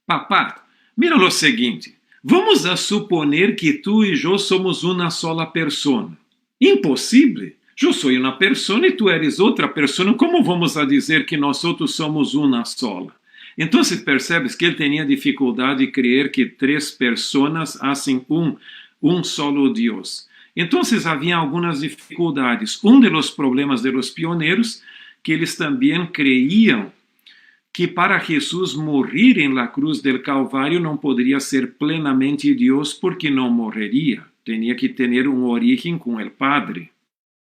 papá, mira o seguinte, vamos a suponer que tu e eu somos uma sola pessoa. Impossível. Eu sou uma pessoa e tu eres outra pessoa. Como vamos a dizer que nós outros somos uma sola? Então, percebes que ele tinha dificuldade de crer que três pessoas fazem um solo Deus. Então, havia algumas dificuldades. Dos problemas de los pioneiros, que eles também creiam que para Jesus morrer em la cruz del Calvário não poderia ser plenamente Deus porque não morreria. Tinha que ter origem com o Padre,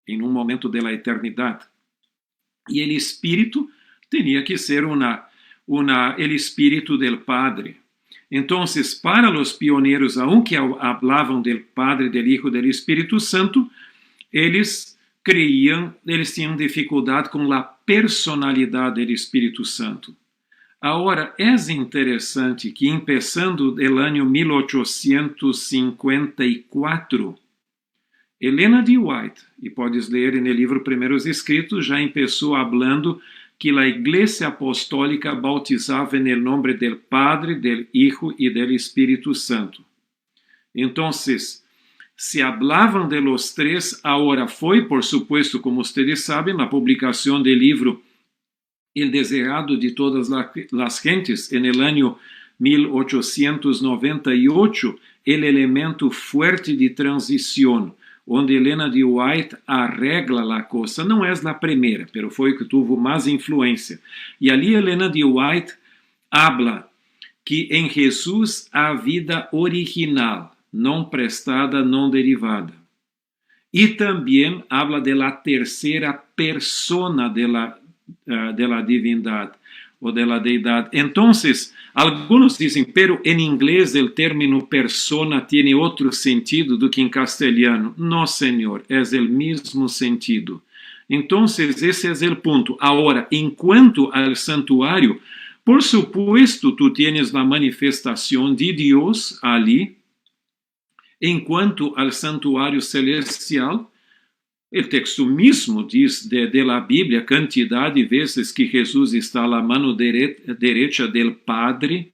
em momento da eternidade. E o Espírito tinha que ser o Espírito del Padre. Então, para os pioneiros, aunque hablavam del Padre, del Hijo, del Espírito Santo, eles tinham dificuldade com a personalidade do Espírito Santo. Agora, é interessante que, começando no ano 1854, Helena de White, e podes ler no livro Primeiros Escritos, já começou falando que a Igreja Apostólica bautizava no nome do Padre, do Hijo e do Espírito Santo. Então, se hablavam de los tres, agora foi, por supuesto, como vocês sabem, a publicação do livro El Desejado de Todas las Gentes, en el año 1898, o elemento fuerte de transição, onde Helena de White arregla a coisa. Não é a primeira, mas foi que teve mais influência. E ali Helena de White habla que em Jesus há vida original, não prestada, não derivada. E também habla de la terceira persona de la divindad o de la deidad. Entonces, algunos dicen, pero en inglés el término persona tiene otro sentido do que en castellano. No, señor, es el mismo sentido. Entonces, ese es el punto. Ahora, en cuanto al santuario, por supuesto, tú tienes la manifestación de Dios allí. En cuanto al santuario celestial, el texto mismo dice de la Biblia cantidad de veces que Jesús está a la mano derecha del Padre.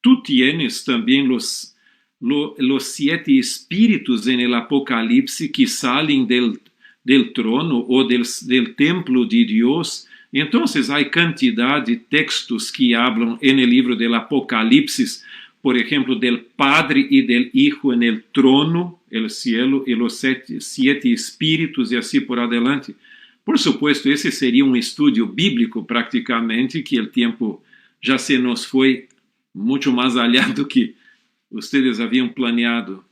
Tú tienes también los 7 espíritus en el Apocalipsis que salen del trono o del templo de Dios. Entonces hay cantidad de textos que hablan en el libro del Apocalipsis, por ejemplo, del Padre y del Hijo en el trono, el cielo, y los 7 espíritus y así por adelante. Por supuesto, ese sería un estudio bíblico prácticamente, que el tiempo ya se nos fue mucho más allá do que ustedes habían planeado.